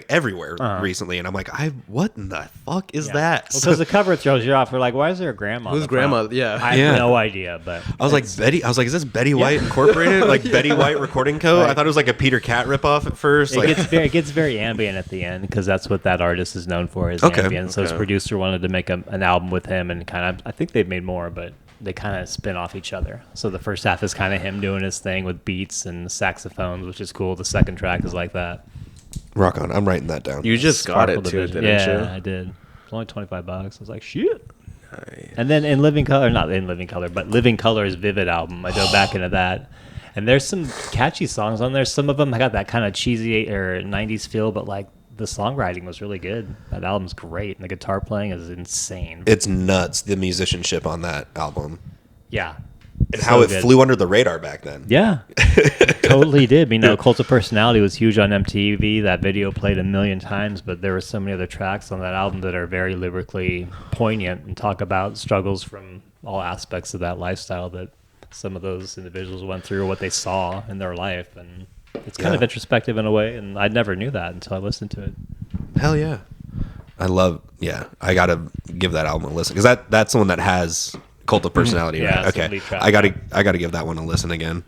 everywhere recently, and I'm like, what in the fuck is that? Because the cover throws you off. We're like, why is there a grandma? Who's grandma? I have no idea, but I was like, Betty. I was like, is this Betty White Incorporated? Like Betty White Recording Co. Right. I thought it was like a Peter Cat ripoff at first. It gets very ambient at the end, because that's what that artist is known for, is ambient. So his producer wanted to make an album with him, and kind of, I think they've made more, but they kind of spin off each other. So the first half is kind of him doing his thing with beats and saxophones, which is cool. The second track is like that. Rock on. I'm writing that down. You just got it too, didn't you? Yeah, I did. It's only $25. I was like, shit. Nice. And then in Living Color, not in Living Color, but Living Color's Vivid album, I go back into that. And there's some catchy songs on there. Some of them I got that kind of cheesy or 90s feel, but like the songwriting was really good. That album's great. And the guitar playing is insane. It's nuts, the musicianship on that album. Yeah. And how it flew under the radar back then. Yeah, totally did. Cult of Personality was huge on MTV. That video played a million times, but there were so many other tracks on that album that are very lyrically poignant and talk about struggles from all aspects of that lifestyle that some of those individuals went through, what they saw in their life. And it's kind of introspective in a way, and I never knew that until I listened to it. Hell yeah. I got to give that album a listen, because that's the one that has Cult of Personality, right? Okay. I gotta give that one a listen again.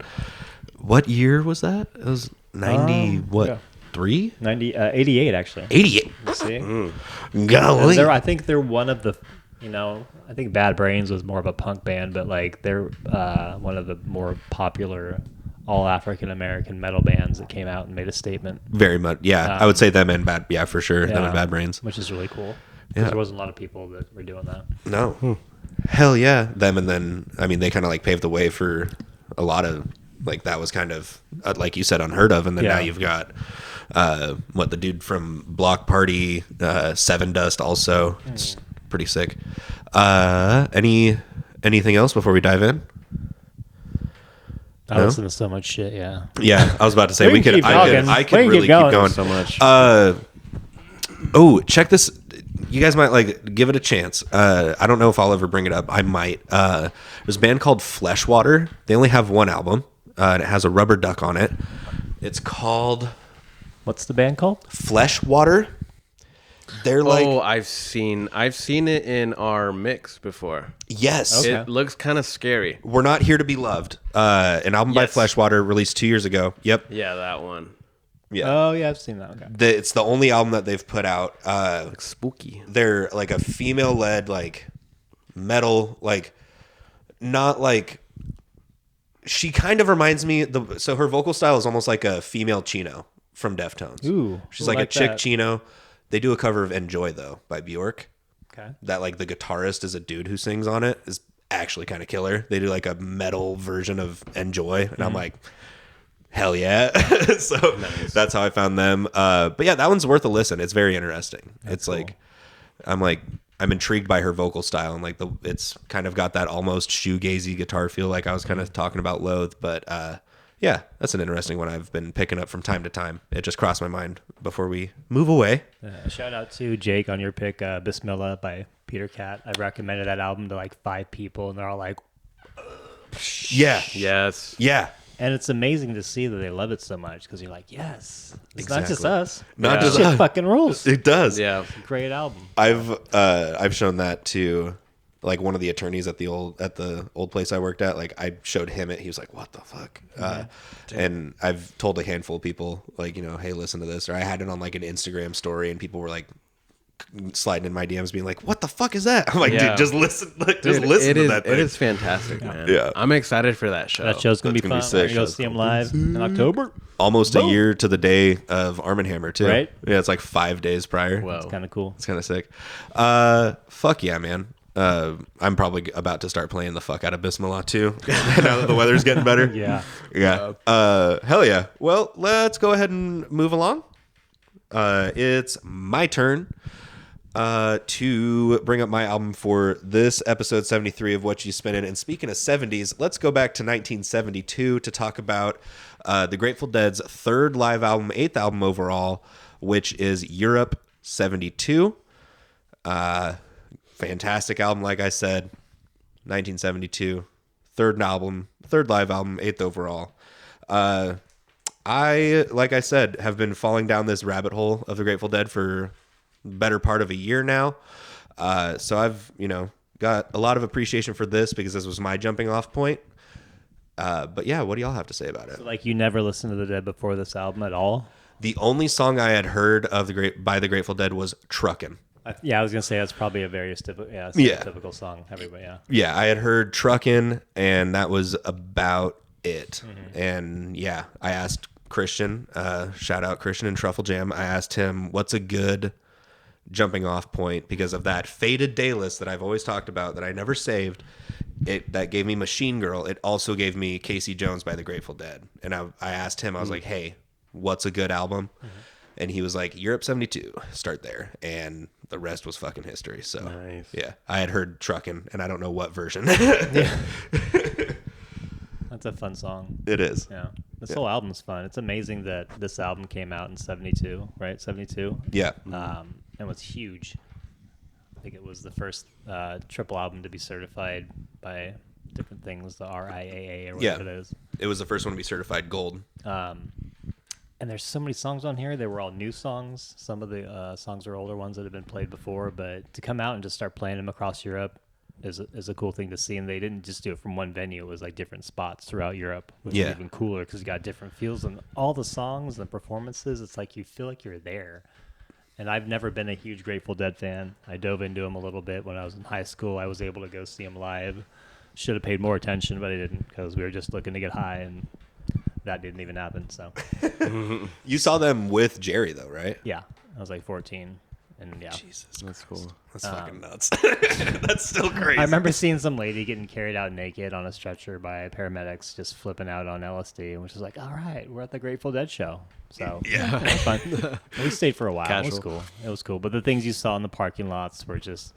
What year was that? It was 3? 88 actually. 88. You see? Golly. I think they're one of the, I think Bad Brains was more of a punk band, but like they're one of the more popular all African American metal bands that came out and made a statement. Very much, yeah. I would say them and for sure. Them and Bad Brains, which is really cool. Yeah. There wasn't a lot of people that were doing that. No. Hell yeah, them. And then they kind of like paved the way for a lot of like, that was kind of like you said, unheard of. And then now you've got the dude from Block Party, Seven Dust also. It's pretty sick. Anything else before we dive in? I listen to so much shit. Yeah, I was about to say I could really keep going so much. Check this. You guys might like give it a chance. I don't know if I'll ever bring it up. I might. There's a band called Fleshwater. They only have one album. and it has a rubber duck on it. It's called What's the band called? Flesh Water. They're like, I've seen it in our mix before. yes, Okay. It looks kind of scary. We're Not Here to Be Loved. An album by Yes. Flesh Water released 2 years ago. Yep. Yeah, that one. Yeah. Oh yeah, I've seen that. Okay. It's the only album that they've put out. Looks spooky. They're like a female-led, like metal, like not like. She kind of reminds me. So her vocal style is almost like a female Chino from Deftones. Ooh, she's like a like chick that. Chino. They do a cover of "Enjoy" though by Bjork. Okay. That like the guitarist is a dude who sings on it is actually kind of killer. They do like a metal version of "Enjoy," and I'm like, hell yeah! So that's how I found them. But yeah, that one's worth a listen. It's very interesting. It's cool. like I'm intrigued by her vocal style, and like it's kind of got that almost shoegazy guitar feel, like I was kind of talking about Loathe. But yeah, that's an interesting one I've been picking up from time to time. It just crossed my mind before we move away. Shout out to Jake on your pick, Bismillah by Peter Cat. I recommended that album to like 5 people, and they're all like, Yeah, Yes. yeah. and it's amazing to see that they love it so much because you're like, yes, it's not just Exactly. us. Not Yeah. just Shit fucking rules. it does. Yeah. Great album. I've shown that to like one of the attorneys at the old place I worked at. Like I showed him it. He was like, "What the fuck?" And I've told a handful of people like, hey, listen to this. Or I had it on like an Instagram story, and people were like sliding in my DMs, being like, "What the fuck is that?" I'm like, Yeah. "Dude, just listen, Dude, just listen to that thing." It is fantastic, man. Yeah. I'm excited for that show. That show's gonna be That's gonna fun. be We're sick. gonna go see him live in October. Almost a year to the day of Arm & Hammer too. Right? Yeah, it's like 5 days prior. Whoa. It's kind of cool. It's kind of sick. Fuck yeah, man. I'm probably about to start playing the fuck out of Bismillah too. Now that the weather's getting better. Yeah. Yeah. Hell yeah. Well, let's go ahead and move along. It's my turn to bring up my album for this episode 73 of Whatchu Spinnin. And speaking of 70s, let's go back to 1972 to talk about the Grateful Dead's 3rd live album, 8th album overall, which is Europe 72. Fantastic album, like I said. 1972, 3rd live album, 8th overall. I, like I said, have been falling down this rabbit hole of the Grateful Dead for better part of a year now. So I've, got a lot of appreciation for this because this was my jumping off point. But yeah, what do y'all have to say about it? So, like, you never listened to the Dead before this album at all? The only song I had heard of by the Grateful Dead was "Truckin'." Yeah, I was gonna say that's probably a very Yeah. typical song. Everybody, yeah. Yeah, I had heard "Truckin'," and that was about it. And yeah, I asked Christian, shout out Christian and Truffle Jam. I asked him what's a good jumping off point because of that faded day list that I've always talked about that I never saved. That gave me Machine Girl. It also gave me Casey Jones by the Grateful Dead. And I asked him, I was like, hey, what's a good album? And he was like, Europe 72, start there. And the rest was fucking history. So Nice. yeah, I had heard Truckin', and I don't know what version. That's a fun song. It is. Yeah. This whole album's fun. It's amazing that this album came out in 72, right? 72. Yeah. And was huge. I think it was the first triple album to be certified by different things, the RIAA or whatever it is. It was the first one to be certified gold. And there's so many songs on here. They were all new songs. Some of the songs are older ones that have been played before. But to come out and just start playing them across Europe is a cool thing to see. And they didn't just do it from one venue. It was like different spots throughout Europe, which is even cooler because you got different feels. And all the songs and performances, it's like you feel like you're there. And I've never been a huge Grateful Dead fan. I dove into them a little bit when I was in high school. I was able to go see them live. Should have paid more attention, but I didn't because we were just looking to get high, and that didn't even happen. So, You saw them with Jerry, though, right? yeah, I was like 14, and yeah. Jesus, That's cool. that's fucking nuts. That's still crazy. I remember seeing some lady getting carried out naked on a stretcher by paramedics, just flipping out on LSD, which was like, all right, we're at the Grateful Dead show. So Yeah. it was fun. We stayed for a while. It was Casual. cool. It was cool. But the things you saw in the parking lots were just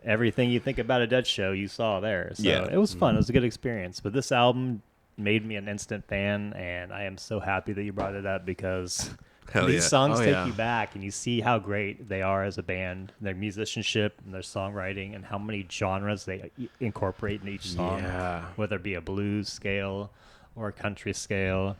everything you think about a Dead show you saw there. So Yeah. it was fun. It was a good experience. But this album made me an instant fan, and I am so happy that you brought it up because Hell these yeah. songs Oh, take yeah. you back, and you see how great they are as a band, their musicianship and their songwriting, and how many genres they incorporate in each song, Yeah. whether it be a blues scale or country scale.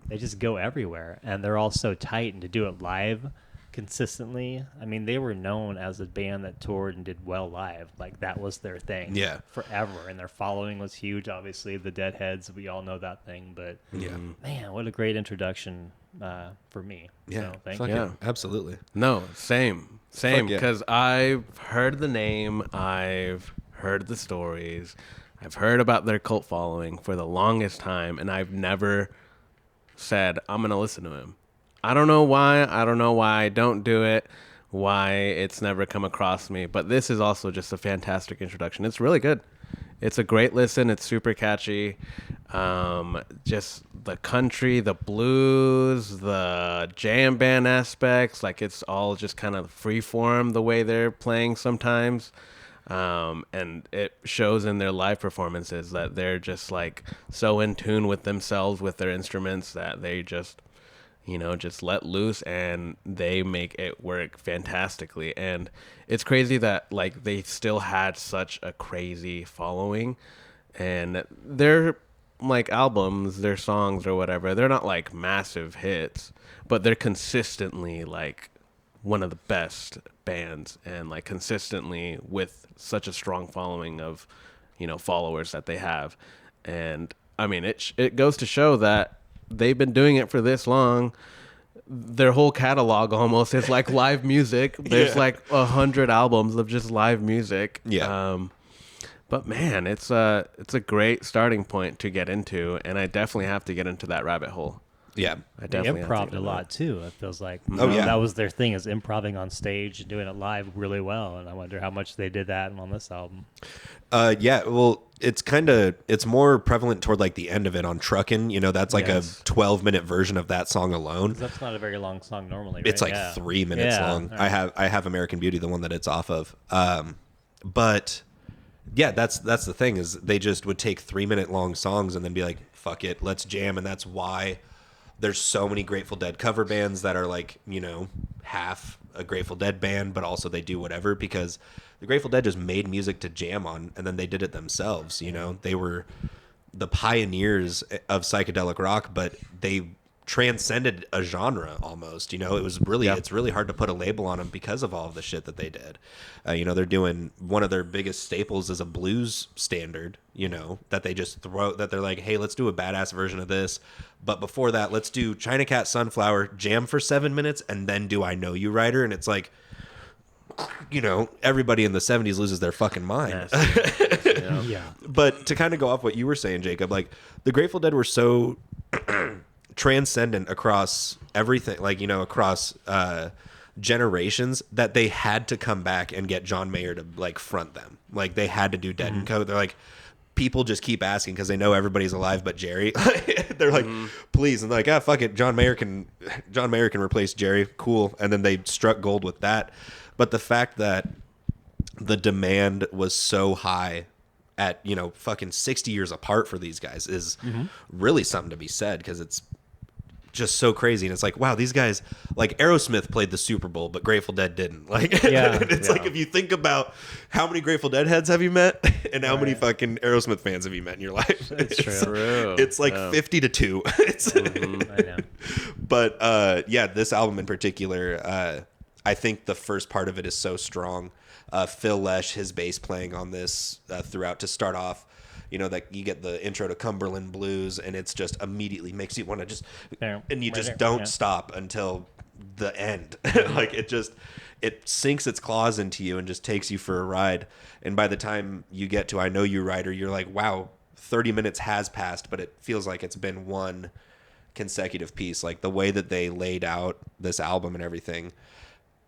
They just go everywhere, and they're all so tight. And to do it live consistently, I mean, they were known as a band that toured and did well live. Like, that was their thing forever, and their following was huge. Obviously, the Deadheads, we all know that thing, but man, what a great introduction for me. Yeah, so, thank fuck you. yeah, absolutely. No, same, yeah. because I've heard the name, I've heard the stories, I've heard about their cult following for the longest time, and I've never said, I'm going to listen to him. I don't know why I don't do it, why it's never come across me, but this is also just a fantastic introduction. It's really good. It's a great listen. It's super catchy. Just the country, the blues, the jam band aspects, like it's all just kind of free form the way they're playing sometimes. And it shows in their live performances that they're just like so in tune with themselves, with their instruments, that they just, just let loose and they make it work fantastically. And it's crazy that like they still had such a crazy following, and their like albums, their songs or whatever, they're not like massive hits, but they're consistently like one of the best bands, and like consistently with such a strong following of, followers that they have. And I mean, it goes to show that they've been doing it for this long. Their whole catalog almost is like live music. There's like 100 albums of just live music. Yeah. But man, it's a great starting point to get into, and I definitely have to get into that rabbit hole. Yeah. I They definitely have to improved get a into lot too. It feels like yeah. that was their thing, is improving on stage and doing it live really well. And I wonder how much they did that on this album. Yeah, well, it's more prevalent toward like the end of it on Truckin'. That's like a 12-minute version of that song alone. That's not a very long song normally, right? It's like 3 minutes long. Right. I have American Beauty, the one that it's off of. But yeah, that's the thing, is they just would take 3-minute long songs and then be like, fuck it, let's jam. And that's why there's so many Grateful Dead cover bands that are like, half a Grateful Dead band, but also they do whatever, because the Grateful Dead just made music to jam on, and then they did it themselves. They were the pioneers of psychedelic rock, but they transcended a genre almost. It's really hard to put a label on them because of all of the shit that they did. They're doing, one of their biggest staples is a blues standard, that they just throw, that they're like, hey, let's do a badass version of this, but before that, let's do China Cat Sunflower, jam for 7 minutes, and then do I Know You, Rider. And it's like, everybody in the 70s loses their fucking mind. Yeah. But to kind of go off what you were saying, Jacob, like the Grateful Dead were so transcendent across everything, like, across generations, that they had to come back and get John Mayer to like front them. Like they had to do Dead and Co. They're like, people just keep asking because they know everybody's alive but Jerry. They're like, please. And they're like, fuck it, John Mayer can replace Jerry. Cool. And then they struck gold with that. But the fact that the demand was so high at, fucking 60 years apart for these guys is really something to be said, because it's just so crazy. And it's like, wow, these guys, like Aerosmith played the Super Bowl, but Grateful Dead didn't. Like, it's like, if you think about how many Grateful Dead heads have you met and how many fucking Aerosmith fans have you met in your life, It's true. It's like 50-2. I know. But this album in particular, I think the first part of it is so strong. Phil Lesh, his bass playing on this throughout to start off, that you get the intro to Cumberland Blues, and it's just immediately makes you want to just, and you just don't stop until the end. Like it sinks its claws into you and just takes you for a ride. And by the time you get to I Know You, Rider, you're like, wow, 30 minutes has passed, but it feels like it's been one consecutive piece. Like the way that they laid out this album and everything,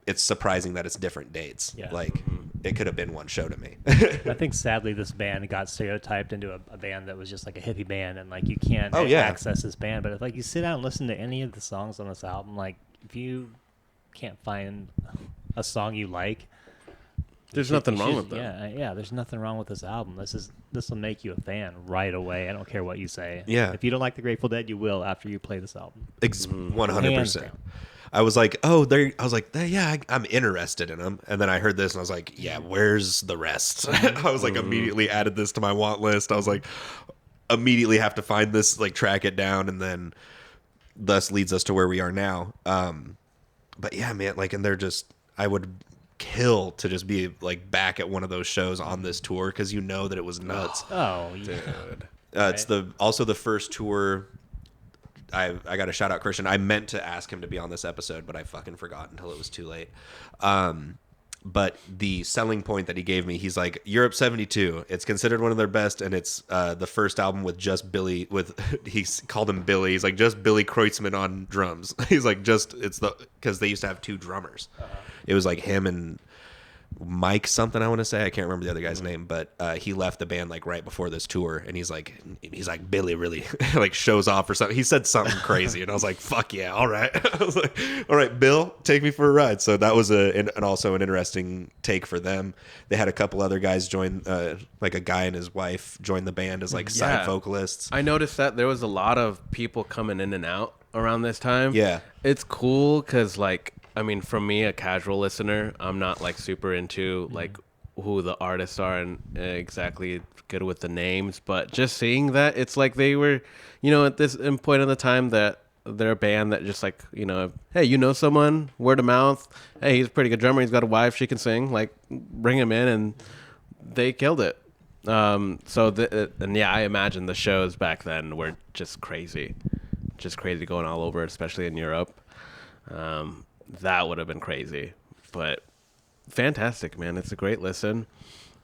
it's surprising that it's different dates. Yeah. Like it could have been one show to me. I think sadly this band got stereotyped into a band that was just like a hippie band, and like you can't access this band. But if like you sit down and listen to any of the songs on this album, like if you can't find a song you like, There's nothing wrong with them. Yeah, there's nothing wrong with this album. This will make you a fan right away. I don't care what you say. Yeah. If you don't like the Grateful Dead, you will after you play this album. 100%. I was like, I'm interested in them. And then I heard this and I was like, yeah, where's the rest? I was like, immediately added this to my want list. I was like, immediately have to find this, like track it down, and then thus leads us to where we are now. But yeah, man, like, and they're just, I would kill to just be like back at one of those shows on this tour, because you know that it was nuts. Oh, yeah. Dude. It's also the first tour. I got to shout out Christian. I meant to ask him to be on this episode, but I fucking forgot until it was too late. But the selling point that he gave me, he's like, Europe 72. It's considered one of their best, and it's the first album with just Billy. He called him Billy. He's like, just Billy Kreutzmann on drums. He's like, because they used to have two drummers. It was like him and Mike something, I want to say. I can't remember the other guy's name, but he left the band like right before this tour, and he's like Billy really like shows off or something. He said something crazy, and I was like, fuck yeah, all right. I was like, all right, Bill, take me for a ride. So that was and also an interesting take for them. They had a couple other guys join, like a guy and his wife joined the band as like side vocalists. I noticed that there was a lot of people coming in and out around this time. Yeah, it's cool because, like, I mean, for me, a casual listener, I'm not like super into like who the artists are and exactly good with the names, but just seeing that, it's like they were, you know, at this point in the time that they're a band that just like, you know, hey, you know someone, word of mouth, hey, he's a pretty good drummer, he's got a wife, she can sing, like bring him in, and they killed it. And yeah, I imagine the shows back then were just crazy going all over, especially in Europe. That would have been crazy, but fantastic, man. It's a great listen.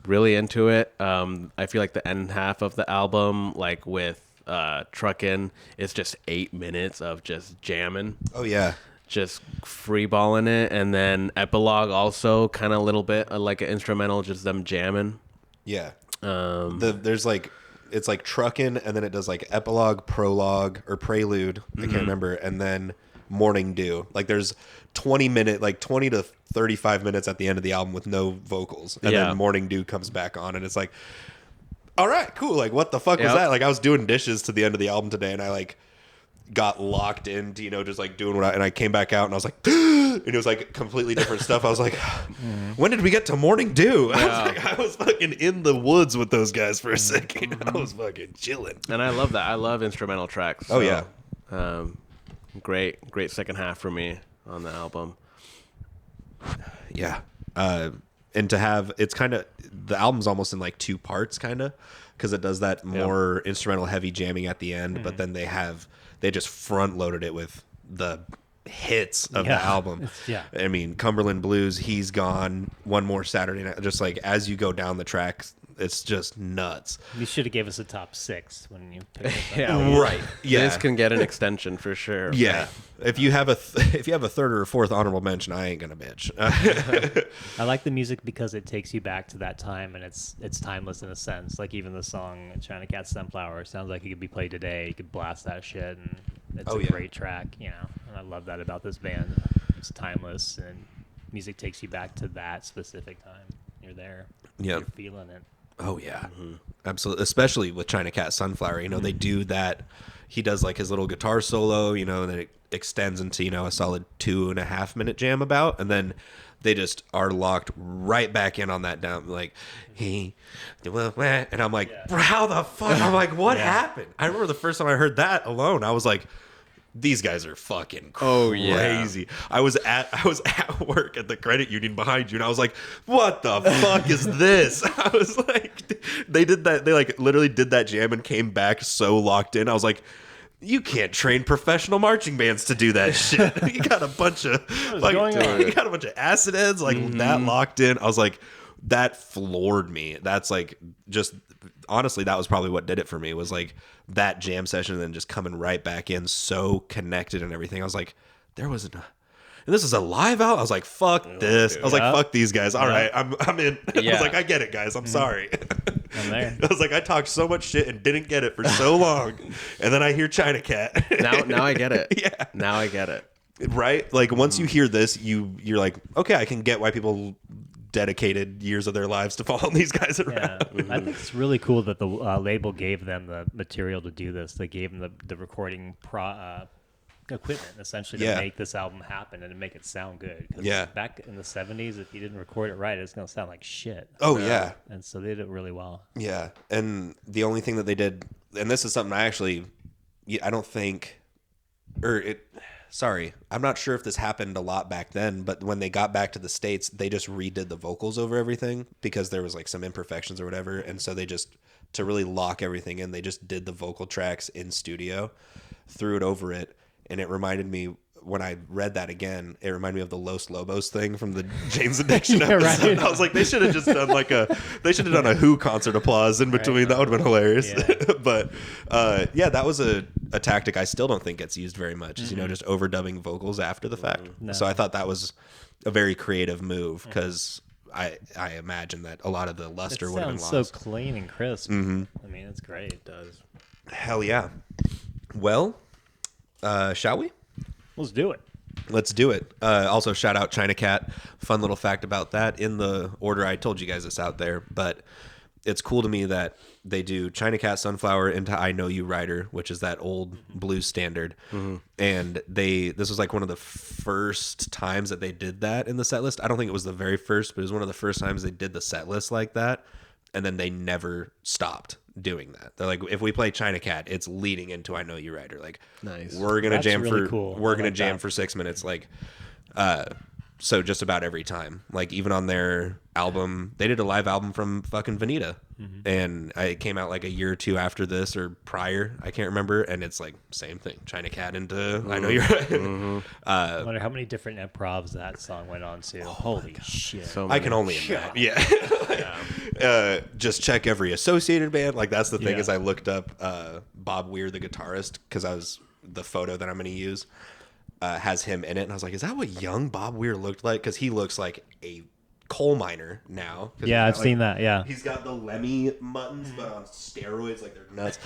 Really into it. I feel like the end half of the album, like with Truckin', it's just 8 minutes of just jamming. Oh yeah, just freeballing it, and then epilogue also kind of a little bit like an instrumental, just them jamming. Yeah. There's like, it's like Truckin', and then it does like epilogue, prologue, or prelude. I can't remember, and then Morning Dew. Like there's 20 to 35 minutes at the end of the album with no vocals, and then Morning Dew comes back on, and it's like, all right, cool. Like, what the fuck was that? Like, I was doing dishes to the end of the album today, and I like got locked into, you know, just like doing and I came back out, and I was like, and it was like completely different stuff. I was like, when did we get to Morning Dew? I was fucking in the woods with those guys for a second. I was fucking chilling, and I love that. I love instrumental tracks. So, oh yeah. Great second half for me on the album. Yeah. And to have, it's kind of, the album's almost in like two parts, kind of, because it does that more instrumental heavy jamming at the end, but then they just front loaded it with the hits of the album. Yeah. I mean, Cumberland Blues, He's Gone, One More Saturday Night, just like as you go down the tracks, it's just nuts. You should have gave us a top 6 when you picked it up. Yeah, right. Yeah. This can get an extension for sure. Yeah. If you have a third or a fourth honorable mention, I ain't gonna bitch. I like the music because it takes you back to that time, and it's timeless in a sense. Like even the song "China Cat Sunflower" sounds like it could be played today. You could blast that shit, and it's a great track, you know. And I love that about this band. It's timeless, and music takes you back to that specific time. You're there. Yeah. You're feeling it. Oh yeah, absolutely. Especially with China Cat Sunflower, you know, they do that. He does like his little guitar solo, you know, and then it extends into, you know, a solid 2.5 minute jam about, and then they just are locked right back in on that down, like and I'm like, how the fuck? I'm like, what happened? I remember the first time I heard that alone, I was like, these guys are fucking crazy. I was at work at the credit union behind you, and I was like, what the fuck is this? I was like, they did that. They like literally did that jam and came back so locked in. I was like, you can't train professional marching bands to do that shit. You got a bunch of acid heads like that locked in. I was like, that floored me. That's like, just honestly, that was probably what did it for me, was like that jam session and then just coming right back in so connected and everything. I was like, there was and this is a live out. I was like, fuck this. Dude, I was like, fuck these guys. All right, I'm in. I was like, I get it, guys. I'm sorry. I'm there. I was like, I talked so much shit and didn't get it for so long, and then I hear China Cat. now I get it. Yeah, now I get it. Right? Like once you hear this, you're like, okay, I can get why people dedicated years of their lives to following these guys around. Yeah. I think it's really cool that the label gave them the material to do this. They gave them the recording equipment essentially to Yeah. make this album happen and to make it sound good. 'Cause Yeah. back in the 70s, if you didn't record it right, it's going to sound like shit. Oh yeah. And so they did it really well. Yeah, and the only thing that they did, and this is something I don't think, sorry, I'm not sure if this happened a lot back then, but when they got back to the States, they just redid the vocals over everything because there was like some imperfections or whatever, and so they just, to really lock everything in, they just did the vocal tracks in studio, threw it over it, and it reminded me, when I read that again, it reminded me of the Los Lobos thing from the Jane's Addiction episode. Right. I was like, they should have just done a Who concert applause in between. Right. That would have been hilarious. Yeah. But that was a tactic I still don't think gets used very much. Is, just overdubbing vocals after the fact. No. So I thought that was a very creative move because I imagine that a lot of the luster would have been lost. It sounds so clean and crisp. I mean, it's great. It does. Hell yeah. Well, shall we? Let's do it. Let's do it. Also, shout out China Cat. Fun little fact about that. In the order, I told you guys this out there, but it's cool to me that they do China Cat, Sunflower into I Know You Rider, which is that old blues standard. And this was like one of the first times that they did that in the set list. I don't think it was the very first, but it was one of the first times they did the set list like that. And then they never stopped doing that. They're like, if we play China Cat, it's leading into I Know You Rider. Like, nice. We're gonna That's jam really for cool. we're gonna jam for 6 minutes. Like, so just about every time. Like even on their album, they did a live album from fucking Veneta, and it came out like a year or two after this or prior. I can't remember. And it's like same thing. China Cat into I Know You Rider. I wonder how many different improvs that song went on to. Holy shit! So I can only imagine. Yeah. Just check every associated band. Like that's the thing is I looked up Bob Weir, the guitarist, because the photo that I'm going to use has him in it, and I was like, is that what young Bob Weir looked like? Because he looks like a coal miner now. Yeah, I've seen that. Yeah, he's got the Lemmy muttons, but on steroids, like they're nuts.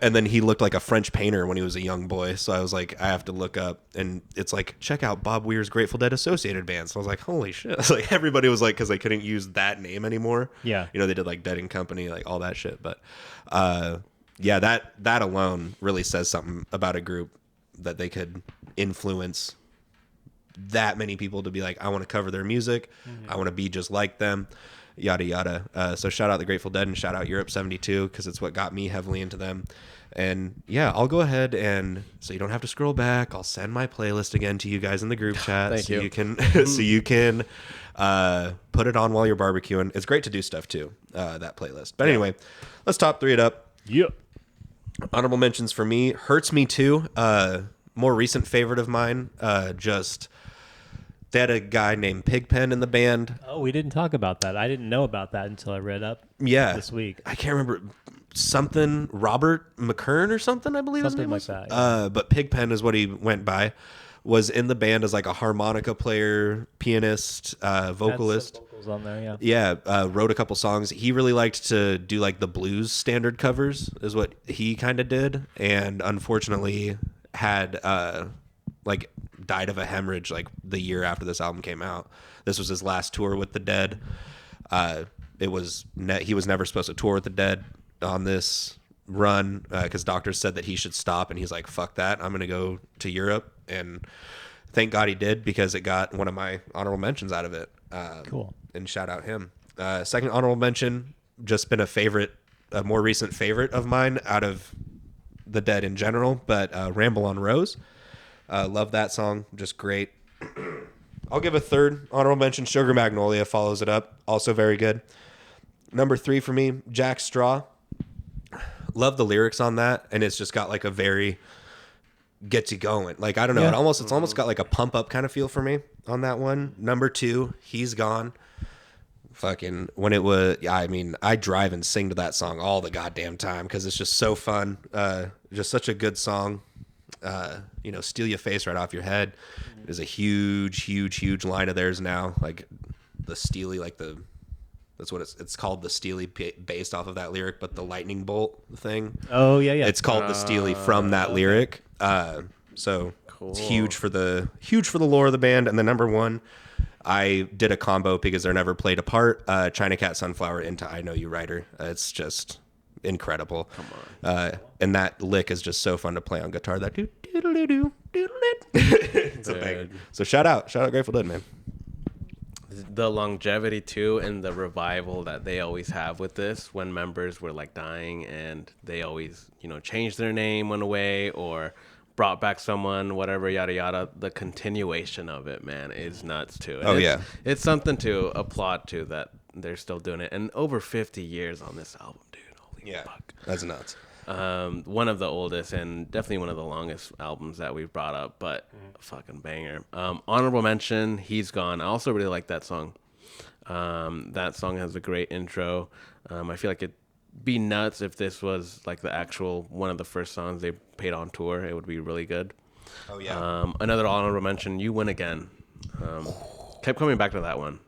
And then he looked like a French painter when he was a young boy. So I was like, I have to look up, and it's like, check out Bob Weir's Grateful Dead associated band. So I was like, holy shit! It's like everybody was like, because they couldn't use that name anymore. Yeah, they did like Dead and Company, like all that shit. But that alone really says something about a group that they could influence that many people to be like, I want to cover their music. I want to be just like them, yada, yada. So shout out the Grateful Dead and shout out Europe 72 because it's what got me heavily into them. And yeah, I'll go ahead and so you don't have to scroll back. I'll send my playlist again to you guys in the group chat. Thank you. You can put it on while you're barbecuing. It's great to do stuff too, that playlist. But anyway, let's top three it up. Yep. Honorable mentions for me, Hurts Me Too. More recent favorite of mine. They had a guy named Pigpen in the band. Oh, we didn't talk about that. I didn't know about that until I read up this week. I can't remember something, Robert McKern or something, I believe his name like was. that. Yeah. But Pigpen is what he went by. Was in the band as like a harmonica player, pianist, vocalist. Had some vocals on there, wrote a couple songs. He really liked to do like the blues standard covers is what he kind of did. And unfortunately had died of a hemorrhage like the year after this album came out. This was his last tour with the Dead. He was never supposed to tour with the Dead on this run because doctors said that he should stop, and he's like, fuck that, I'm gonna go to Europe. And thank God he did, because it got one of my honorable mentions out of it. Cool. And shout out him. Second honorable mention, just been a more recent favorite of mine out of the Dead in general, but Ramble on Rose. Love that song, just great. I'll give a third honorable mention. Sugar Magnolia follows it up, also very good. Number 3 for me, Jack Straw. Love the lyrics on that, and it's just got like a very gets you going. Like, I don't know, Yeah. it's almost got like a pump up kind of feel for me on that one. Number 2, He's Gone. Fucking when it was, I drive and sing to that song all the goddamn time because it's just so fun. Just such a good song. Steal Your Face Right Off Your Head is a huge line of theirs now. Like the Steely, that's what it's called, the Steely, based off of that lyric, but the lightning bolt thing. Oh yeah. It's called the Steely from that lyric. So cool. It's huge for the lore of the band. And the number 1, I did a combo because they're never played apart. China Cat, Sunflower into I Know You Rider. It's just incredible. Come on. And that lick is just so fun to play on guitar. That do do do do It's a banger. So shout out Grateful Dead, man. The longevity too, and the revival that they always have with this, when members were like dying and they always, changed their name, went away, or brought back someone, whatever, yada yada. The continuation of it, man, is nuts too. And it's something to applaud to, that they're still doing it, and over 50 years on this album, dude. Holy fuck, that's nuts. One of the oldest and definitely one of the longest albums that we've brought up, but fucking banger. Honorable mention, He's Gone. I also really like that song. That song has a great intro. I feel like it'd be nuts if this was like the actual one of the first songs they played on tour. It would be really good. Oh yeah. Another honorable mention, You Win Again. Kept coming back to that one.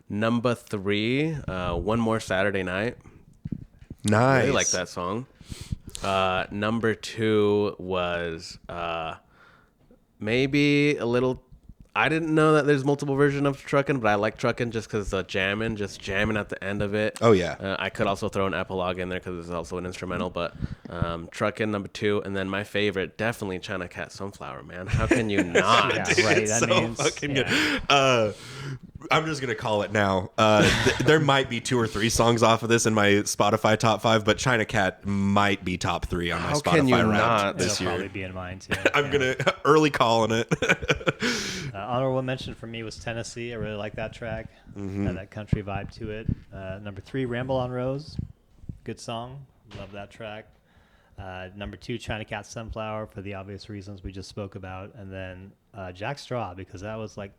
Number 3, One More Saturday Night. Nice. I really like that song. Number 2 was maybe a little. I didn't know that there's multiple versions of Truckin', but I like Truckin' just because the jamming at the end of it. Oh yeah. I could also throw an epilogue in there because it's also an instrumental, but Truckin' number 2, and then my favorite, definitely China Cat Sunflower, man. How can you not? Yeah, right. It's That so means fucking good. I'm just gonna call it now. There might be 2 or 3 songs off of this in my Spotify top 5, but China Cat might be top 3 on my How can you Spotify not? Wrapped this It'll year. probably be in mine too. I'm gonna early calling it. Honorable mention for me was Tennessee. I really like that track. Had that country vibe to it. Number 3, Ramble on Rose. Good song. Love that track. Number 2, China Cat Sunflower, for the obvious reasons we just spoke about. And then Jack Straw, because that was like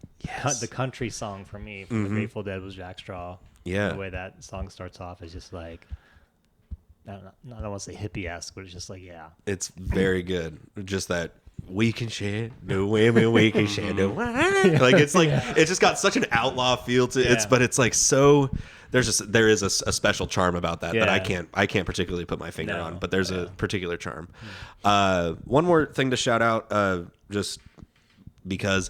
the country song for me from the Grateful Dead was Jack Straw. Yeah. The way that song starts off is just like, I don't want to say hippie-esque, but it's just like, yeah. It's very good. Just that we can share the women, we can share the wine. Like it's like it's just got such an outlaw feel to it, but it's like so. There is a special charm about that that I can't particularly put my finger on, but there's a particular charm. One more thing to shout out, just because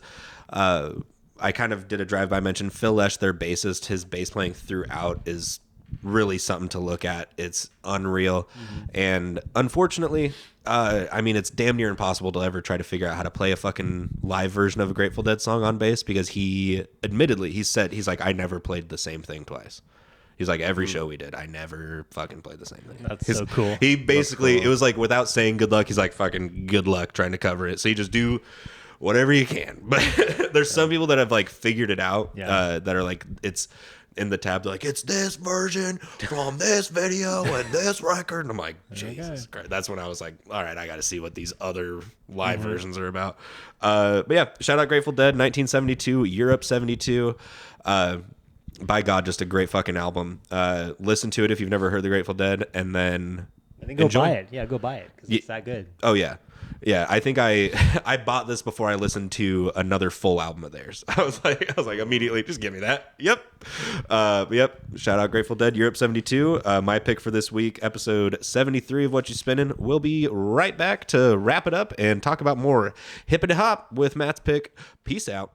I kind of did a drive-by mention. Phil Lesh, their bassist, his bass playing throughout is really something to look at. It's unreal. And unfortunately, it's damn near impossible to ever try to figure out how to play a fucking live version of a Grateful Dead song on bass, because he said he's like, I never played the same thing twice. He's like, every show we did, I never fucking played the same thing. That's so cool. He basically, it was like, without saying good luck, he's like, fucking good luck trying to cover it. So you just do whatever you can. But there's some people that have like figured it out, that are like, it's in the tab, they're like, it's this version from this video and this record. And I'm like, Jesus Christ. That's when I was like, all right, I got to see what these other live versions are about. But yeah, shout out Grateful Dead, 1972, Europe 72. By God, just a great fucking album. Listen to it if you've never heard the Grateful Dead, and then I think go buy it. Yeah, go buy it because it's that good. Oh yeah. Yeah, I think I bought this before I listened to another full album of theirs. I was like immediately, just give me that. Yep. Shout out Grateful Dead, Europe 72. My pick for this week, episode 73 of Whatchu Spinnin'. We'll be right back to wrap it up and talk about more hippity hop with Matt's pick. Peace out.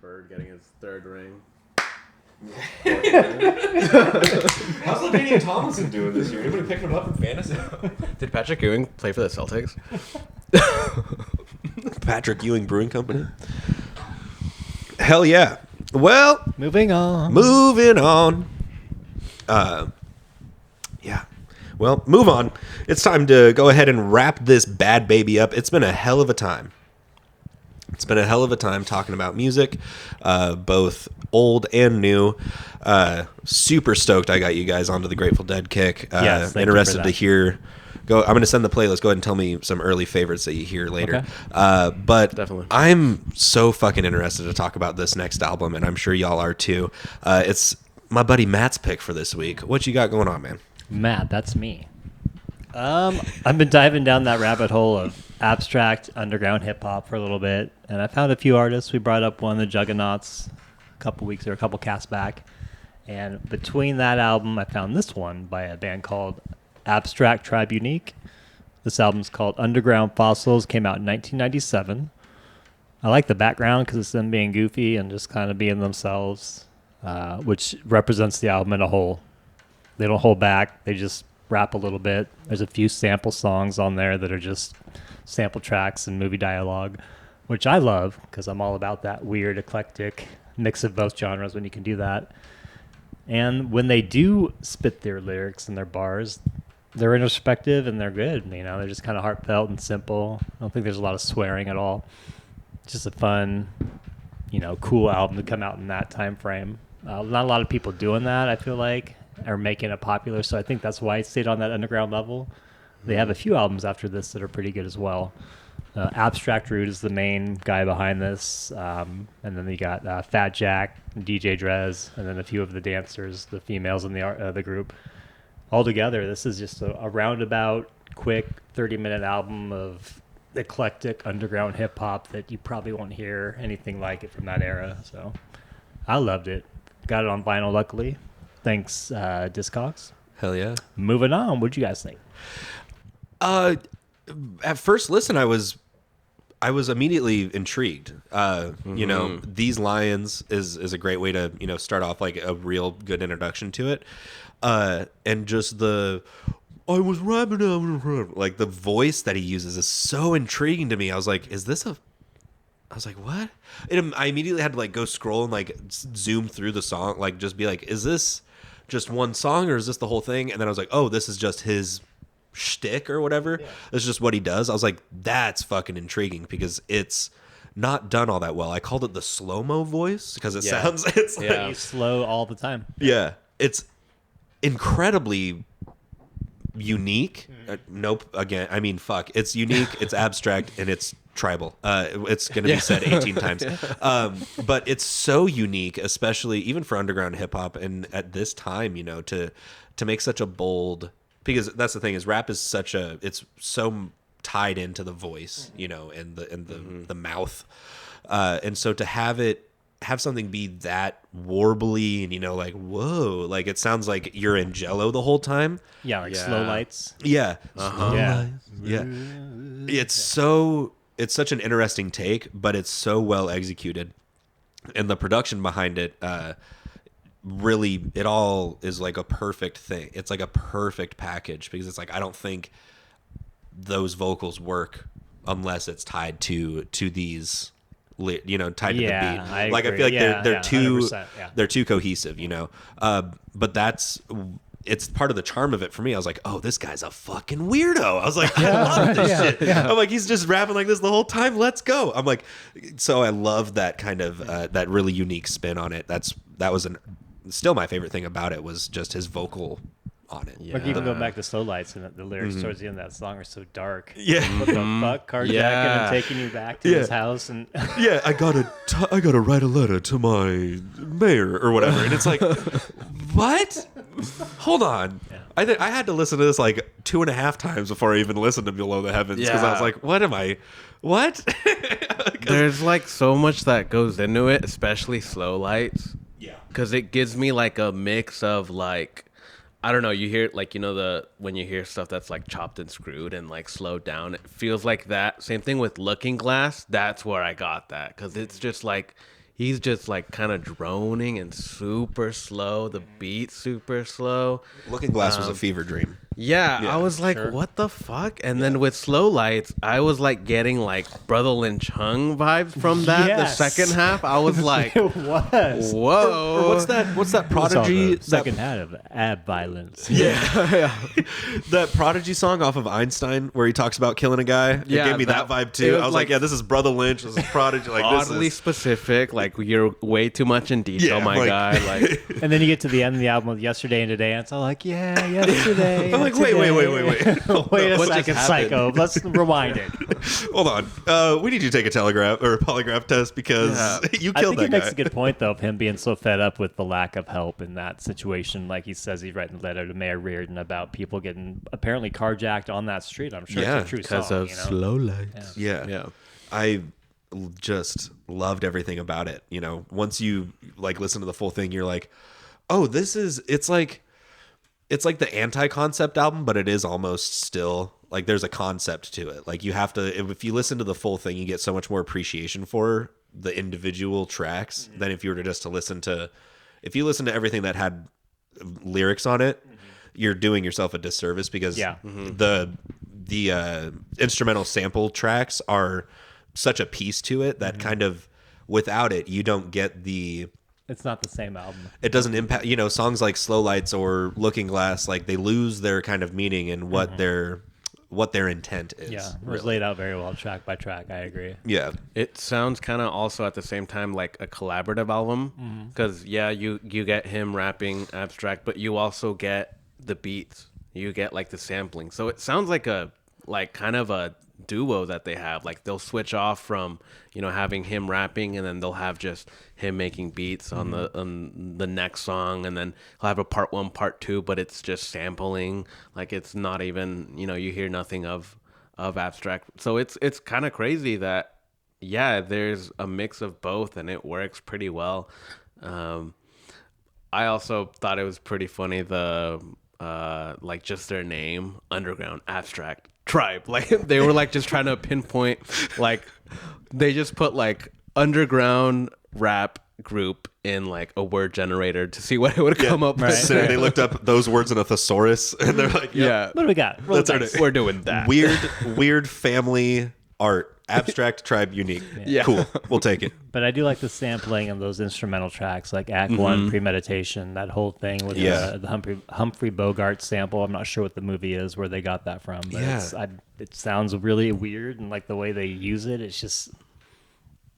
Bird getting his 3rd ring. How's Lavinian Tomlinson doing this year? Anybody picking him up in fantasy? Did Patrick Ewing play for the Celtics? Patrick Ewing Brewing Company. Hell yeah. Well, Moving on. Yeah. Well, move on. It's time to go ahead and wrap this bad baby up. It's been a hell of a time. Talking about music, both old and new. Super stoked I got you guys onto the Grateful Dead kick. Yes, thank you interested for to that. hear. I'm going to send the playlist. Go ahead and tell me some early favorites that you hear later. Okay. But Definitely. I'm so fucking interested to talk about this next album, and I'm sure y'all are too. It's my buddy Matt's pick for this week. What you got going on, man? Matt, that's me. I've been diving down that rabbit hole of abstract underground hip hop for a little bit, and I found a few artists. We brought up one of the Juggernauts a couple casts back, And between that album, I found this one by a band called Abstract Tribe Unique. This album's called Underground Fossils, came out in 1997. I like the background because it's them being goofy and just kind of being themselves, which represents the album in a whole. They don't hold back. They just rap a little bit. There's a few sample songs on there that are just sample tracks and movie dialogue, which I love because I'm all about that weird, eclectic mix of both genres when you can do that. And when they do spit their lyrics and their bars, they're introspective and they're good. You know, they're just kind of heartfelt and simple. I don't think there's a lot of swearing at all. Just a fun, you know, cool album to come out in that time frame. Not a lot of people doing that, I feel like, are making it popular. So I think that's why it stayed on that underground level. They have a few albums after this that are pretty good as well. Abstract Root is the main guy behind this. And then you got Fat Jack, DJ Drez, and then a few of the dancers, the females in the group. Altogether, this is just a roundabout, quick 30-minute album of eclectic underground hip-hop that you probably won't hear anything like it from that era. So I loved it. Got it on vinyl, luckily. Thanks, Discogs. Hell yeah. Moving on, what'd you guys think? At first listen, I was immediately intrigued. You know, These Lions is a great way to, you know, start off like a real good introduction to it. And just I was rapping, like the voice that he uses is so intriguing to me. I was like, what? And I immediately had to like go scroll and like zoom through the song, like just be like, is this just one song or is this the whole thing? And then I was like, oh, this is just his shtick or whatever. Yeah. It's just what he does. I was like, that's fucking intriguing because it's not done all that well. I called it the slow-mo voice because it's like He's slow all the time. Yeah. It's incredibly unique. Nope. Again, I mean, fuck. It's unique, it's abstract, and it's tribal. It's going to be said 18 times. But it's so unique, especially even for underground hip-hop. And at this time, you know, to make such a bold... Because that's the thing is rap is it's so tied into the voice, you know, and the mouth. And so to have something be that warbly and, you know, like, whoa, like it sounds like you're in Jello the whole time. Yeah, like Slow Lights. Yeah. Yeah. Yeah. It's such an interesting take, but it's so well executed. And the production behind it, really, it all is like a perfect thing. It's like a perfect package because it's like, I don't think those vocals work unless it's tied to these, you know, tied to the beat. I feel like they're too cohesive, you know. But it's part of the charm of it for me. I was like, oh, this guy's a fucking weirdo. I was like, I love this shit. Yeah. I'm like, he's just rapping like this the whole time. Let's go. I'm like, so I love that kind of that really unique spin on it. That was still my favorite thing about it was just his vocal on it. Yeah. Like even going back to Slow Lights and the lyrics towards the end of that song are so dark. Yeah. What the fuck? Carjacking and taking you back to his house and yeah, I gotta write a letter to my mayor or whatever. And it's like, what? Hold on. Yeah. I had to listen to this like 2.5 times before I even listened to Below the Heavens because I was like, what? There's like so much that goes into it, especially Slow Lights. Yeah. Because it gives me like a mix of like, I don't know, you hear like, you know, when you hear stuff that's like chopped and screwed and like slowed down, it feels like that. Same thing with Looking Glass. That's where I got that because it's just like, he's just like kind of droning and super slow. The beat super slow. Looking Glass was a fever dream. Yeah, I was like, what the fuck? And then with Slow Lights, I was like getting like Brother Lynch Hung vibes from that. Yes. The second half, I was like, it was. Whoa. Or what's that Prodigy? Second half of Ab Violence. Yeah. That Prodigy song off of Einstein where he talks about killing a guy. It gave me that vibe too. I was like, yeah, this is Brother Lynch. This is Prodigy. Like oddly specific. Like you're way too much in detail, my guy. Like, and then you get to the end of the album with Yesterday and Today, and it's all like, yeah, yesterday. I'm like, wait. Wait a second, Psycho. Let's rewind it. Hold on. We need you to take a telegraph or a polygraph test because you killed that guy. I think he makes a good point, though, of him being so fed up with the lack of help in that situation. Like he says he's writing a letter to Mayor Reardon about people getting apparently carjacked on that street. I'm sure it's a true song. Because of Slow Lights. Yeah. I just loved everything about it. You know, once you like listen to the full thing, you're like, oh, it's like the anti-concept album, but it is almost still like there's a concept to it. Like you have to, if you listen to the full thing, you get so much more appreciation for the individual tracks than if you were to just to listen to, if you listen to everything that had lyrics on it, you're doing yourself a disservice because the instrumental sample tracks are such a piece to it that kind of without it, you don't get the, It's not the same album. it doesn't impact, you know, songs like Slow Lights or Looking Glass, like they lose their kind of meaning and what their intent is. Yeah, it was laid out very well track by track. I agree. Yeah. It sounds kind of also at the same time like a collaborative album because you get him rapping abstract, but you also get the beats, you get like the sampling. So it sounds like kind of a duo that they have. Like they'll switch off from having him rapping, and then they'll have just him making beats on the next song, and then he'll have a part 1, part 2, but it's just sampling. Like it's not even you hear nothing of abstract. So it's kind of crazy that there's a mix of both, and it works pretty well. I also thought it was pretty funny the like just their name, Underground Abstract Tribe. Like they were like just trying to pinpoint, like they just put like underground rap group in like a word generator to see what it would come up with. So they looked up those words in a thesaurus and they're like, yeah, What do we got? we're doing that. weird family art. Abstract Tribe Unique. Yeah. Cool. We'll take it. But I do like the sampling of those instrumental tracks, like Act One, Premeditation, that whole thing with the Humphrey Bogart sample. I'm not sure what the movie is where they got that from, but it sounds really weird, and like the way they use it, it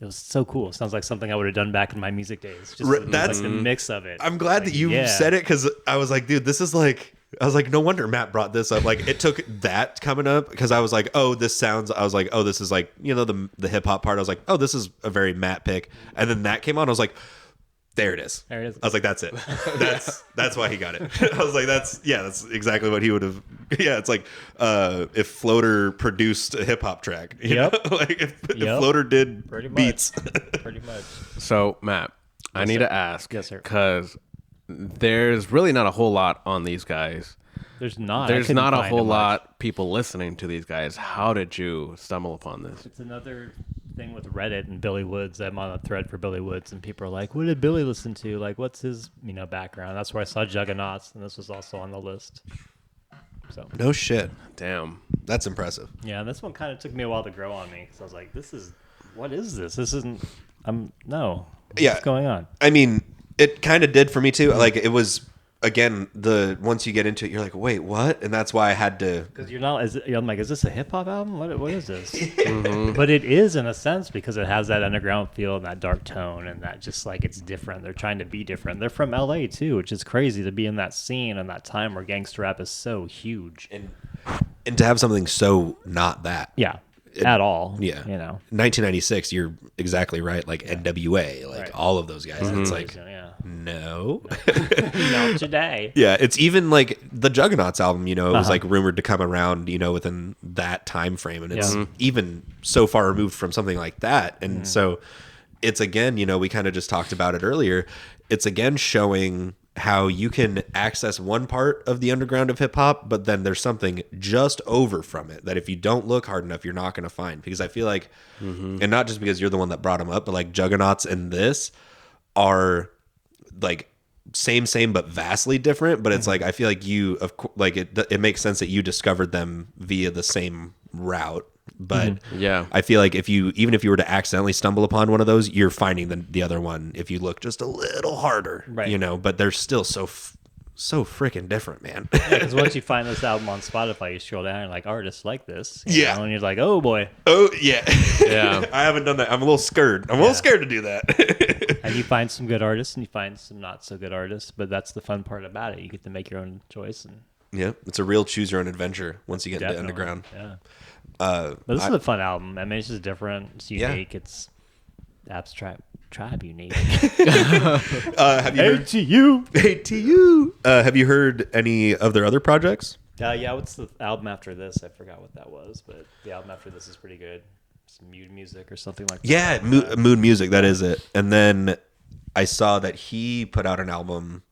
was so cool. It sounds like something I would have done back in my music days. Just That's like the mix of it. I'm glad that you said it because I was like, dude, this is like. I was like, no wonder Matt brought this up. Like, it took that coming up because I was like, oh, this is like, the hip hop part. I was like, oh, this is a very Matt pick. And then that came on. I was like, there it is. There it is. I was like, that's it. That's why he got it. I was like, that's exactly what he would have. Yeah, it's like if Floater produced a hip hop track. You know? Like if Floater did beats. Pretty much. So Matt, I need to ask, Yes, sir. because there's really not a whole lot on these guys. There's not. There's not a whole lot people listening to these guys. How did you stumble upon this? It's another thing with Reddit and Billy Woods. I'm on a thread for Billy Woods, and people are like, "What did Billy listen to? Like, what's his background?" That's where I saw Juggernauts, and this was also on the list. So No shit. Damn. That's impressive. yeah, this one kind of took me a while to grow on me because I was like, what is this? This isn't. What's going on? I mean, it kind of did for me too. Like it was again once you get into it, you're like, wait, what? And that's why I had to. Because you're not. I'm like, is this a hip hop album? What is this? But it is in a sense because it has that underground feel and that dark tone and that just like it's different. They're trying to be different. They're from LA too, which is crazy to be in that scene and that time where gangster rap is so huge. And to have something so not that. Yeah. At all. Yeah. 1996, you're exactly right. Like NWA, like all of those guys. It's like, no. Not today. Yeah. It's even like the Juggernauts album, it was like rumored to come around, within that time frame. And it's even so far removed from something like that. And so it's again, we kind of just talked about it earlier. It's again showing how you can access one part of the underground of hip hop, but then there's something just over from it that if you don't look hard enough, you're not going to find. Because I feel like, and not just because you're the one that brought them up, but like Juggernauts and this are like same, but vastly different. But it's like, I feel like it makes sense that you discovered them via the same route. But I feel like even if you were to accidentally stumble upon one of those, you're finding the other one if you look just a little harder, right. But they're still so freaking different, man. Because once you find this album on Spotify, you scroll down and like artists like this, and you're like, oh boy, yeah. I haven't done that. I'm a little scared. To do that. And you find some good artists and you find some not so good artists, but that's the fun part about it. You get to make your own choice. And yeah, it's a real choose your own adventure once you get into underground. Yeah. But this is a fun album. I mean, it's just different. It's unique. It's Abstract Tribe unique. Have you heard ATU? Have you heard any of their other projects? Yeah. What's the album after this? I forgot what that was, but the album after this is pretty good. Some Mood Music or something like that. Yeah, Mood Music. That is it. And then I saw that he put out an album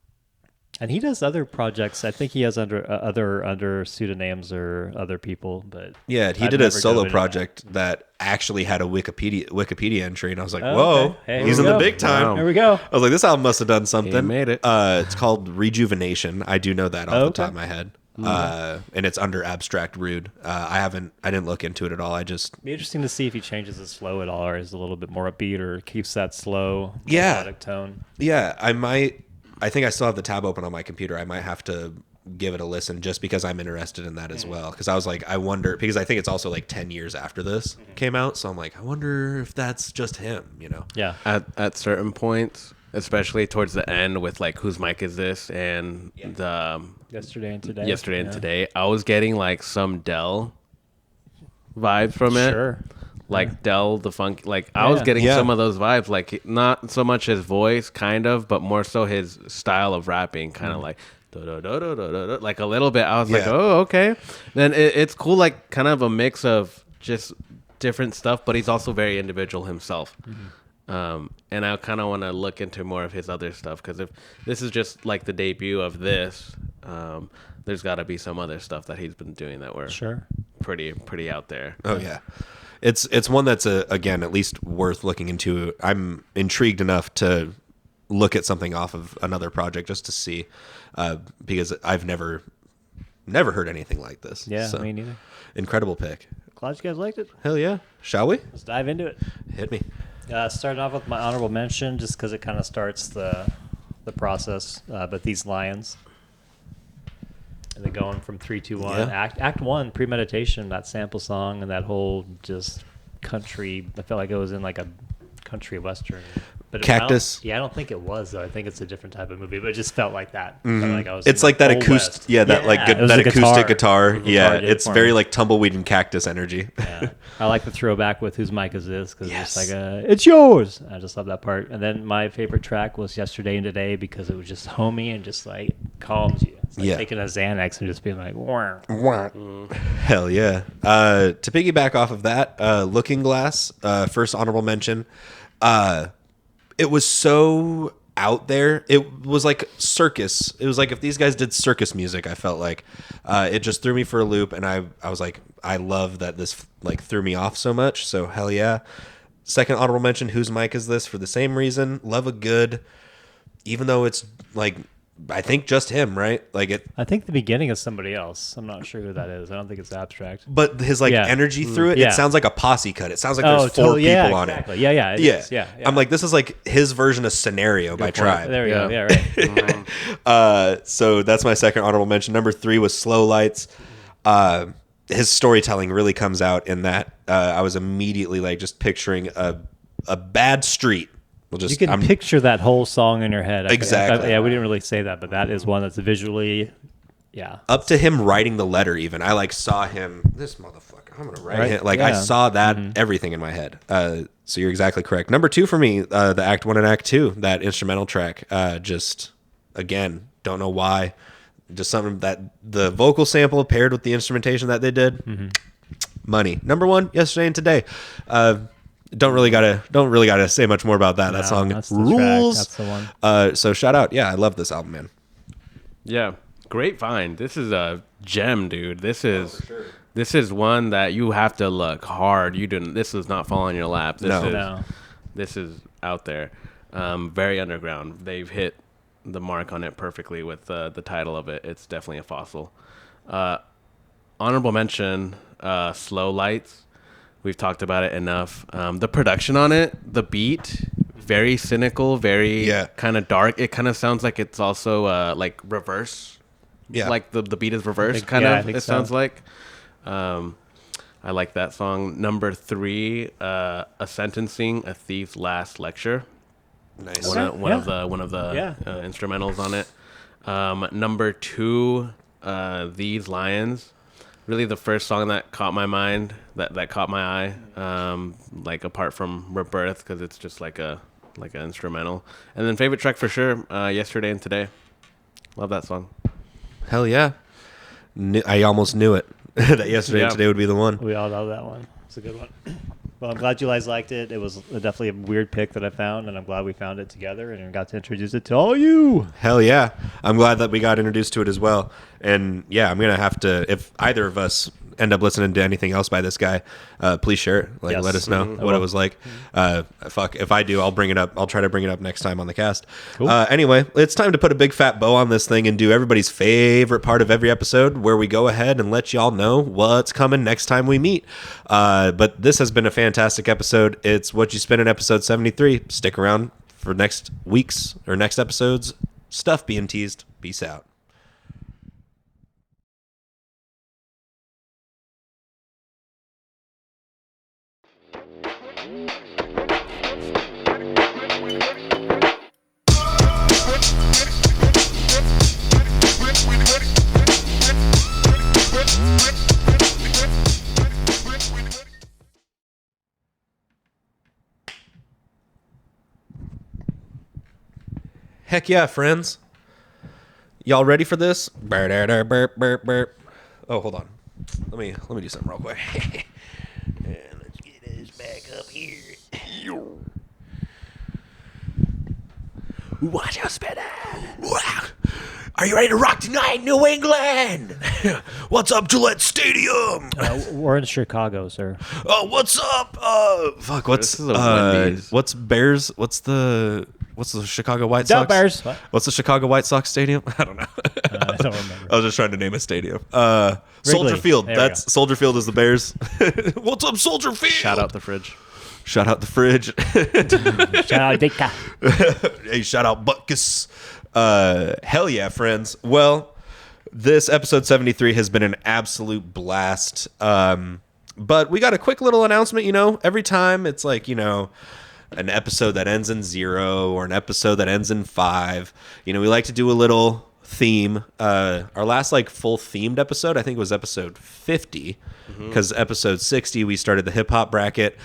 And he does other projects. I think he has under pseudonyms or other people, but Yeah, he I've did a never solo dove into project that actually had a Wikipedia entry, and I was like, Oh, "Whoa, okay. Hey, he's here in we the go. big time." Wow. There we go. I was like, "This album must have done something." He made it. It's called Rejuvenation. I do know that off the Okay. top of my head, and it's under Abstract Rude. I didn't look into it at all. I just Be interesting to see if he changes his flow at all, or is a little bit more upbeat, or keeps that slow, Yeah. melodic tone. Yeah, I might. I think I still have the tab open on my computer. I might have to give it a listen just because I'm interested in that as well. Because I was like, I wonder, because I think it's also like 10 years after this came out. So I'm like, I wonder if that's just him, you know? Yeah. At certain points, especially towards the end with like whose mic is this and the Yesterday and today. yesterday and Yeah. today, I was getting like some Dell vibes from it. Sure. Like Dell the funk, like I was Yeah. getting Yeah. some of those vibes, like not so much his voice, kind of, but more so his style of rapping, kind of like like a little bit. I was like, Yeah. oh, okay. Then it's cool, like kind of a mix of just different stuff, but he's also very individual himself. And I kind of want to look into more of his other stuff, because if this is just like the debut of this, there's got to be some other stuff that he's been doing that were Sure. pretty out there. Oh yeah, it's one that's again at least worth looking into. I'm intrigued enough to look at something off of another project just to see, because I've never heard anything like this. Yeah, So, me neither. incredible pick. Glad you guys liked it. Hell yeah, shall we? Let's dive into it. Hit me. Starting off with my honorable mention, just because it kind of starts the process. But These Lions, and then going from 3, 2, 1. Yeah. Act 1, Premeditation, that sample song and that whole just country. I felt like it was in like a country western. But Cactus. I don't think it was though. I think it's a different type of movie, but it just felt like that. Felt like I was It's in like that Old acoustic, West. yeah, that like it was that a acoustic guitar. Yeah, did it it's for very me. like Tumbleweed and Cactus energy. Yeah. I like the throwback with whose mic is this, because Yes. it's like it's yours. I just love that part. And then my favorite track was Yesterday and Today, because it was just homey and just like calms you. It's like Yeah. taking a Xanax and just being like, "Wah." Hell yeah. To piggyback off of that, Looking Glass, first honorable mention. It was so out there. It was like circus. It was like if these guys did circus music, I felt like. It just threw me for a loop, and I was like, I love that this like threw me off so much. So hell yeah. Second honorable mention, Whose Mic Is This? For the same reason. Love a good, even though it's like, I think just him, right? Like it, I think the beginning is somebody else. I'm not sure who that is. I don't think it's Abstract. but his like Yeah. energy through it, Yeah. it sounds like a posse cut. It sounds like there's four totally. people Yeah, on exactly. it. Yeah, it Yeah. is. Yeah. I'm like, this is like his version of Scenario by Tribe. There we go. Yeah. Yeah, right. So that's my second honorable mention. Number 3 was Slow Lights. His storytelling really comes out in that. I was immediately like just picturing a bad street. We'll just, You can picture that whole song in your head. Exactly. Yeah, we didn't really say that, but that is one that's visually, yeah. up to him writing the letter. Even I like saw him. This motherfucker. I'm gonna write Right. him. Like I Yeah. saw that everything in my head. So you're exactly correct. Number 2 for me, the Act 1 and Act 2, that instrumental track. Just again, don't know why. Just something that the vocal sample paired with the instrumentation that they did. Money. Number 1, Yesterday and Today. Don't really gotta say much more about that. That No, song that's the rules. track. That's the one. So shout out. Yeah, I love this album, man. Yeah, great find. This is a gem, dude. This is one that you have to look hard. You didn't. This does not fall on your lap. No. This is out there. Very underground. They've hit the mark on it perfectly with the title of it. It's definitely a fossil. Honorable mention, Slow Lights. We've talked about it enough. The production on it, the beat, very cynical, very kind of dark. It kind of sounds like it's also like reverse. Yeah. Like the beat is reversed, think- kind yeah, I of. think It so. sounds like. I like that song. Number 3, A Sentencing, A Thief's Last Lecture. Nice. One of the Yeah. instrumentals on it. Number 2, These Lions. Really the first song that caught my mind, that caught my eye. Like apart from Rebirth, because it's just like an instrumental. And then favorite track for sure, Yesterday and Today. Love that song. Hell yeah. I almost knew it. That Yesterday and Yeah. Today would be the one. We all know that one. It's a good one. Well, I'm glad you guys liked it. It was definitely a weird pick that I found, and I'm glad we found it together and got to introduce it to all you. Hell yeah. I'm glad that we got introduced to it as well. And yeah, I'm going to have to, if either of us end up listening to anything else by this guy, please share it. Like, Yes. let us know what it was like. Fuck, if I do, I'll bring it up. I'll try to bring it up next time on the cast. Cool. Anyway, it's time to put a big fat bow on this thing and do everybody's favorite part of every episode, where we go ahead and let y'all know what's coming next time we meet. But this has been a fantastic episode. It's Whatchu Spinnin' episode 73. Stick around for next week's or next episode's stuff being teased. Peace out. Heck yeah, friends. Y'all ready for this? Burp, burp, burp. Oh, hold on. Let me do something real quick. And let's get this back up here. Whatchu Spinnin'? Are you ready to rock tonight, New England? What's up, Gillette Stadium? We're in Chicago, sir. Oh, what's up? Fuck, what's This is a Wendy's. what's Bears? What's the Chicago White Sox? Bears. What? What's the Chicago White Sox stadium? I don't know. I don't remember. I was just trying to name a stadium. Soldier Field. There we That's Soldier Field is the Bears. What's up, Soldier Field? Shout out the fridge. Shout out the fridge. Shout out Dika. Hey, shout out Butkus. Hell yeah, friends. Well, this episode 73 has been an absolute blast. But we got a quick little announcement, every time it's like, an episode that ends in 0 or an episode that ends in 5. We like to do a little theme. Our last full themed episode, I think, was episode 50, because episode 60 we started the hip hop bracket.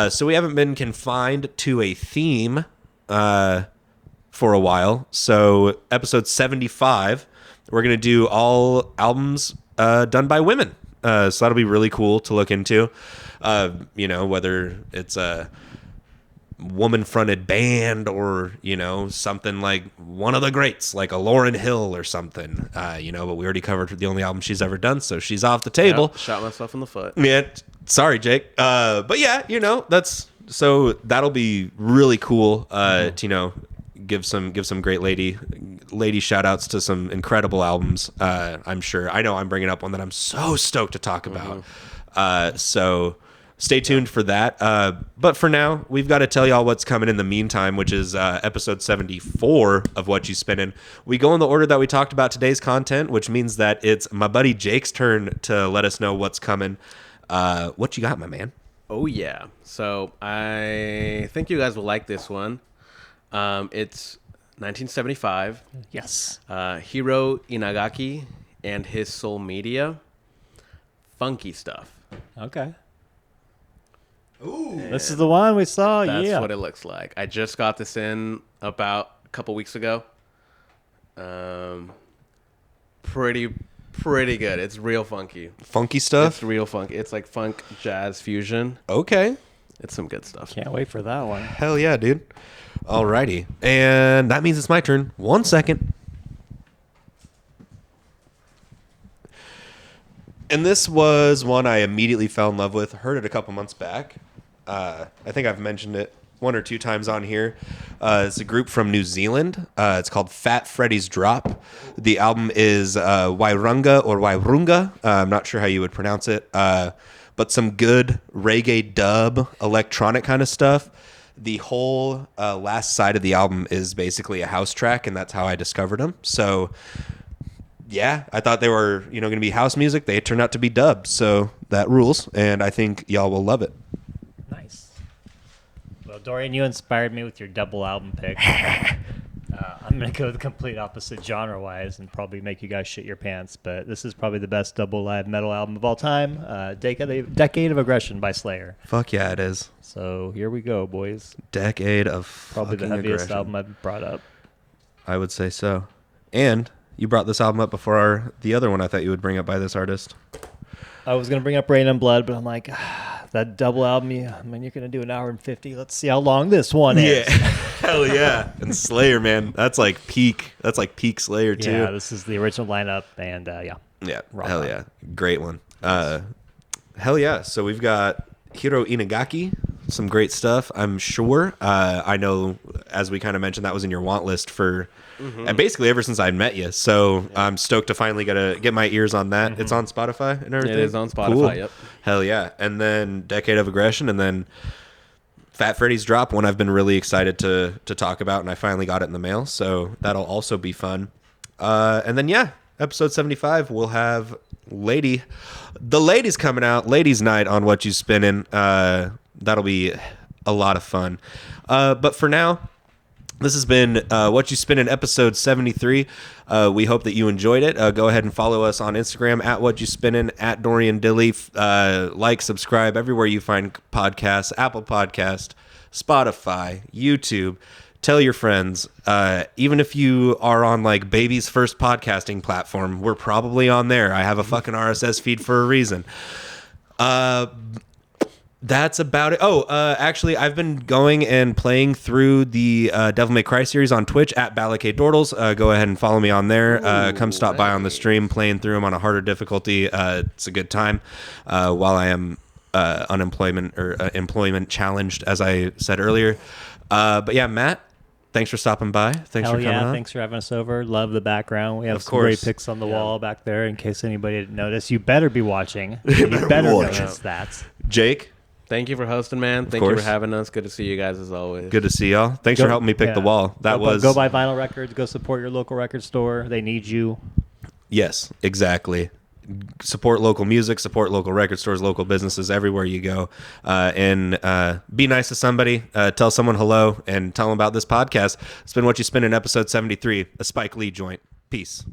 So we haven't been confined to a theme for a while. So episode 75, we're gonna do all albums done by women. So that'll be really cool to look into. Whether it's a woman-fronted band or something like one of the greats, like a Lauryn Hill or something. But we already covered the only album she's ever done, so she's off the table. Yep, shot myself in the foot. Yeah, sorry, Jake. But yeah, so that'll be really cool. To give some great lady shout outs to some incredible albums. I'm sure. I know I'm bringing up one that I'm so stoked to talk about. So stay tuned for that. But for now, we've got to tell y'all what's coming in the meantime, which is episode 74 of Whatchu Spinnin'. We go in the order that we talked about today's content, which means that it's my buddy Jake's turn to let us know what's coming. What you got, my man? Oh, yeah. So I think you guys will like this one. It's 1975. Yes. Hiro Inagaki and his Soul Media. Funky stuff. Okay. Ooh. This is the one we saw. That's what it looks like. I just got this in about a couple weeks ago. Pretty good. It's real funky. Funky stuff? It's real funky. It's like funk jazz fusion. Okay. It's some good stuff. Can't wait for that one. Hell yeah, dude. Alrighty. And that means it's my turn. 1 second. And this was one I immediately fell in love with. Heard it a couple months back. I think I've mentioned it 1 or 2 times on here. It's a group from New Zealand. It's called Fat Freddy's Drop. The album is Wairunga or Wairunga. I'm not sure how you would pronounce it. But some good reggae dub, electronic kind of stuff. The whole last side of the album is basically a house track, and that's how I discovered them. So yeah, I thought they were, going to be house music. They turned out to be dub, so that rules, and I think y'all will love it. Nice. Well, Dorian, you inspired me with your double album pick. I'm going to go the complete opposite genre-wise and probably make you guys shit your pants, but this is probably the best double live metal album of all time, Decade of Aggression by Slayer. Fuck yeah, it is. So here we go, boys. Decade of Probably the fucking heaviest aggression. album I've brought up. I would say so. And you brought this album up before the other one I thought you would bring up by this artist. I was going to bring up Rain and Blood, but I'm like, that double album. I mean, you're gonna do an hour and 50. Let's see how long this one is. Yeah, hell yeah. And Slayer, man, that's like peak. That's like peak Slayer too. Yeah, this is the original lineup, and yeah. Yeah, Rock hell on. yeah, great one. Hell yeah. So we've got Hiro Inagaki, some great stuff, I'm sure. I know, as we kind of mentioned, that was in your want list for, and basically ever since I met you. So I'm stoked to finally get my ears on that. It's on Spotify and everything. It is on Spotify. Cool. Yep. Hell yeah. And then Decade of Aggression, and then Fat Freddy's Drop, one I've been really excited to talk about, and I finally got it in the mail. So that'll also be fun. And then yeah, episode 75, we'll have the ladies coming out, ladies night on Whatchu Spinnin. That'll be a lot of fun. But for now, this has been Whatchu Spinnin episode 73. We hope that you enjoyed it. Go ahead and follow us on Instagram at Whatchu Spinnin, at Dorian Dilly. Like, subscribe everywhere you find podcasts, Apple Podcast, Spotify, YouTube. Tell your friends. Even if you are on like baby's first podcasting platform, we're probably on there. I have a fucking RSS feed for a reason. That's about it. Oh, actually, I've been going and playing through the Devil May Cry series on Twitch at Balakay Go ahead and follow me on there. Come stop by on the stream, playing through them on a harder difficulty. It's a good time while I am unemployment or employment challenged, as I said earlier. But yeah, Matt, thanks for stopping by. Thanks for coming on. Thanks for having us over. Love the background. We have Of some course. great pics on the wall back there in case anybody didn't notice. You better be watching. You better notice that. Jake, Thank you for hosting, man. Thank you for having us. Good to see you guys as always. good to see y'all. Thanks for helping me pick the wall. Go buy vinyl records. Go support your local record store. They need you. Yes, exactly. Support local music, support local record stores, local businesses, everywhere you go. And be nice to somebody. Tell someone hello and tell them about this podcast. It's been Whatchu Spinnin episode 73, a Spike Lee joint. Peace.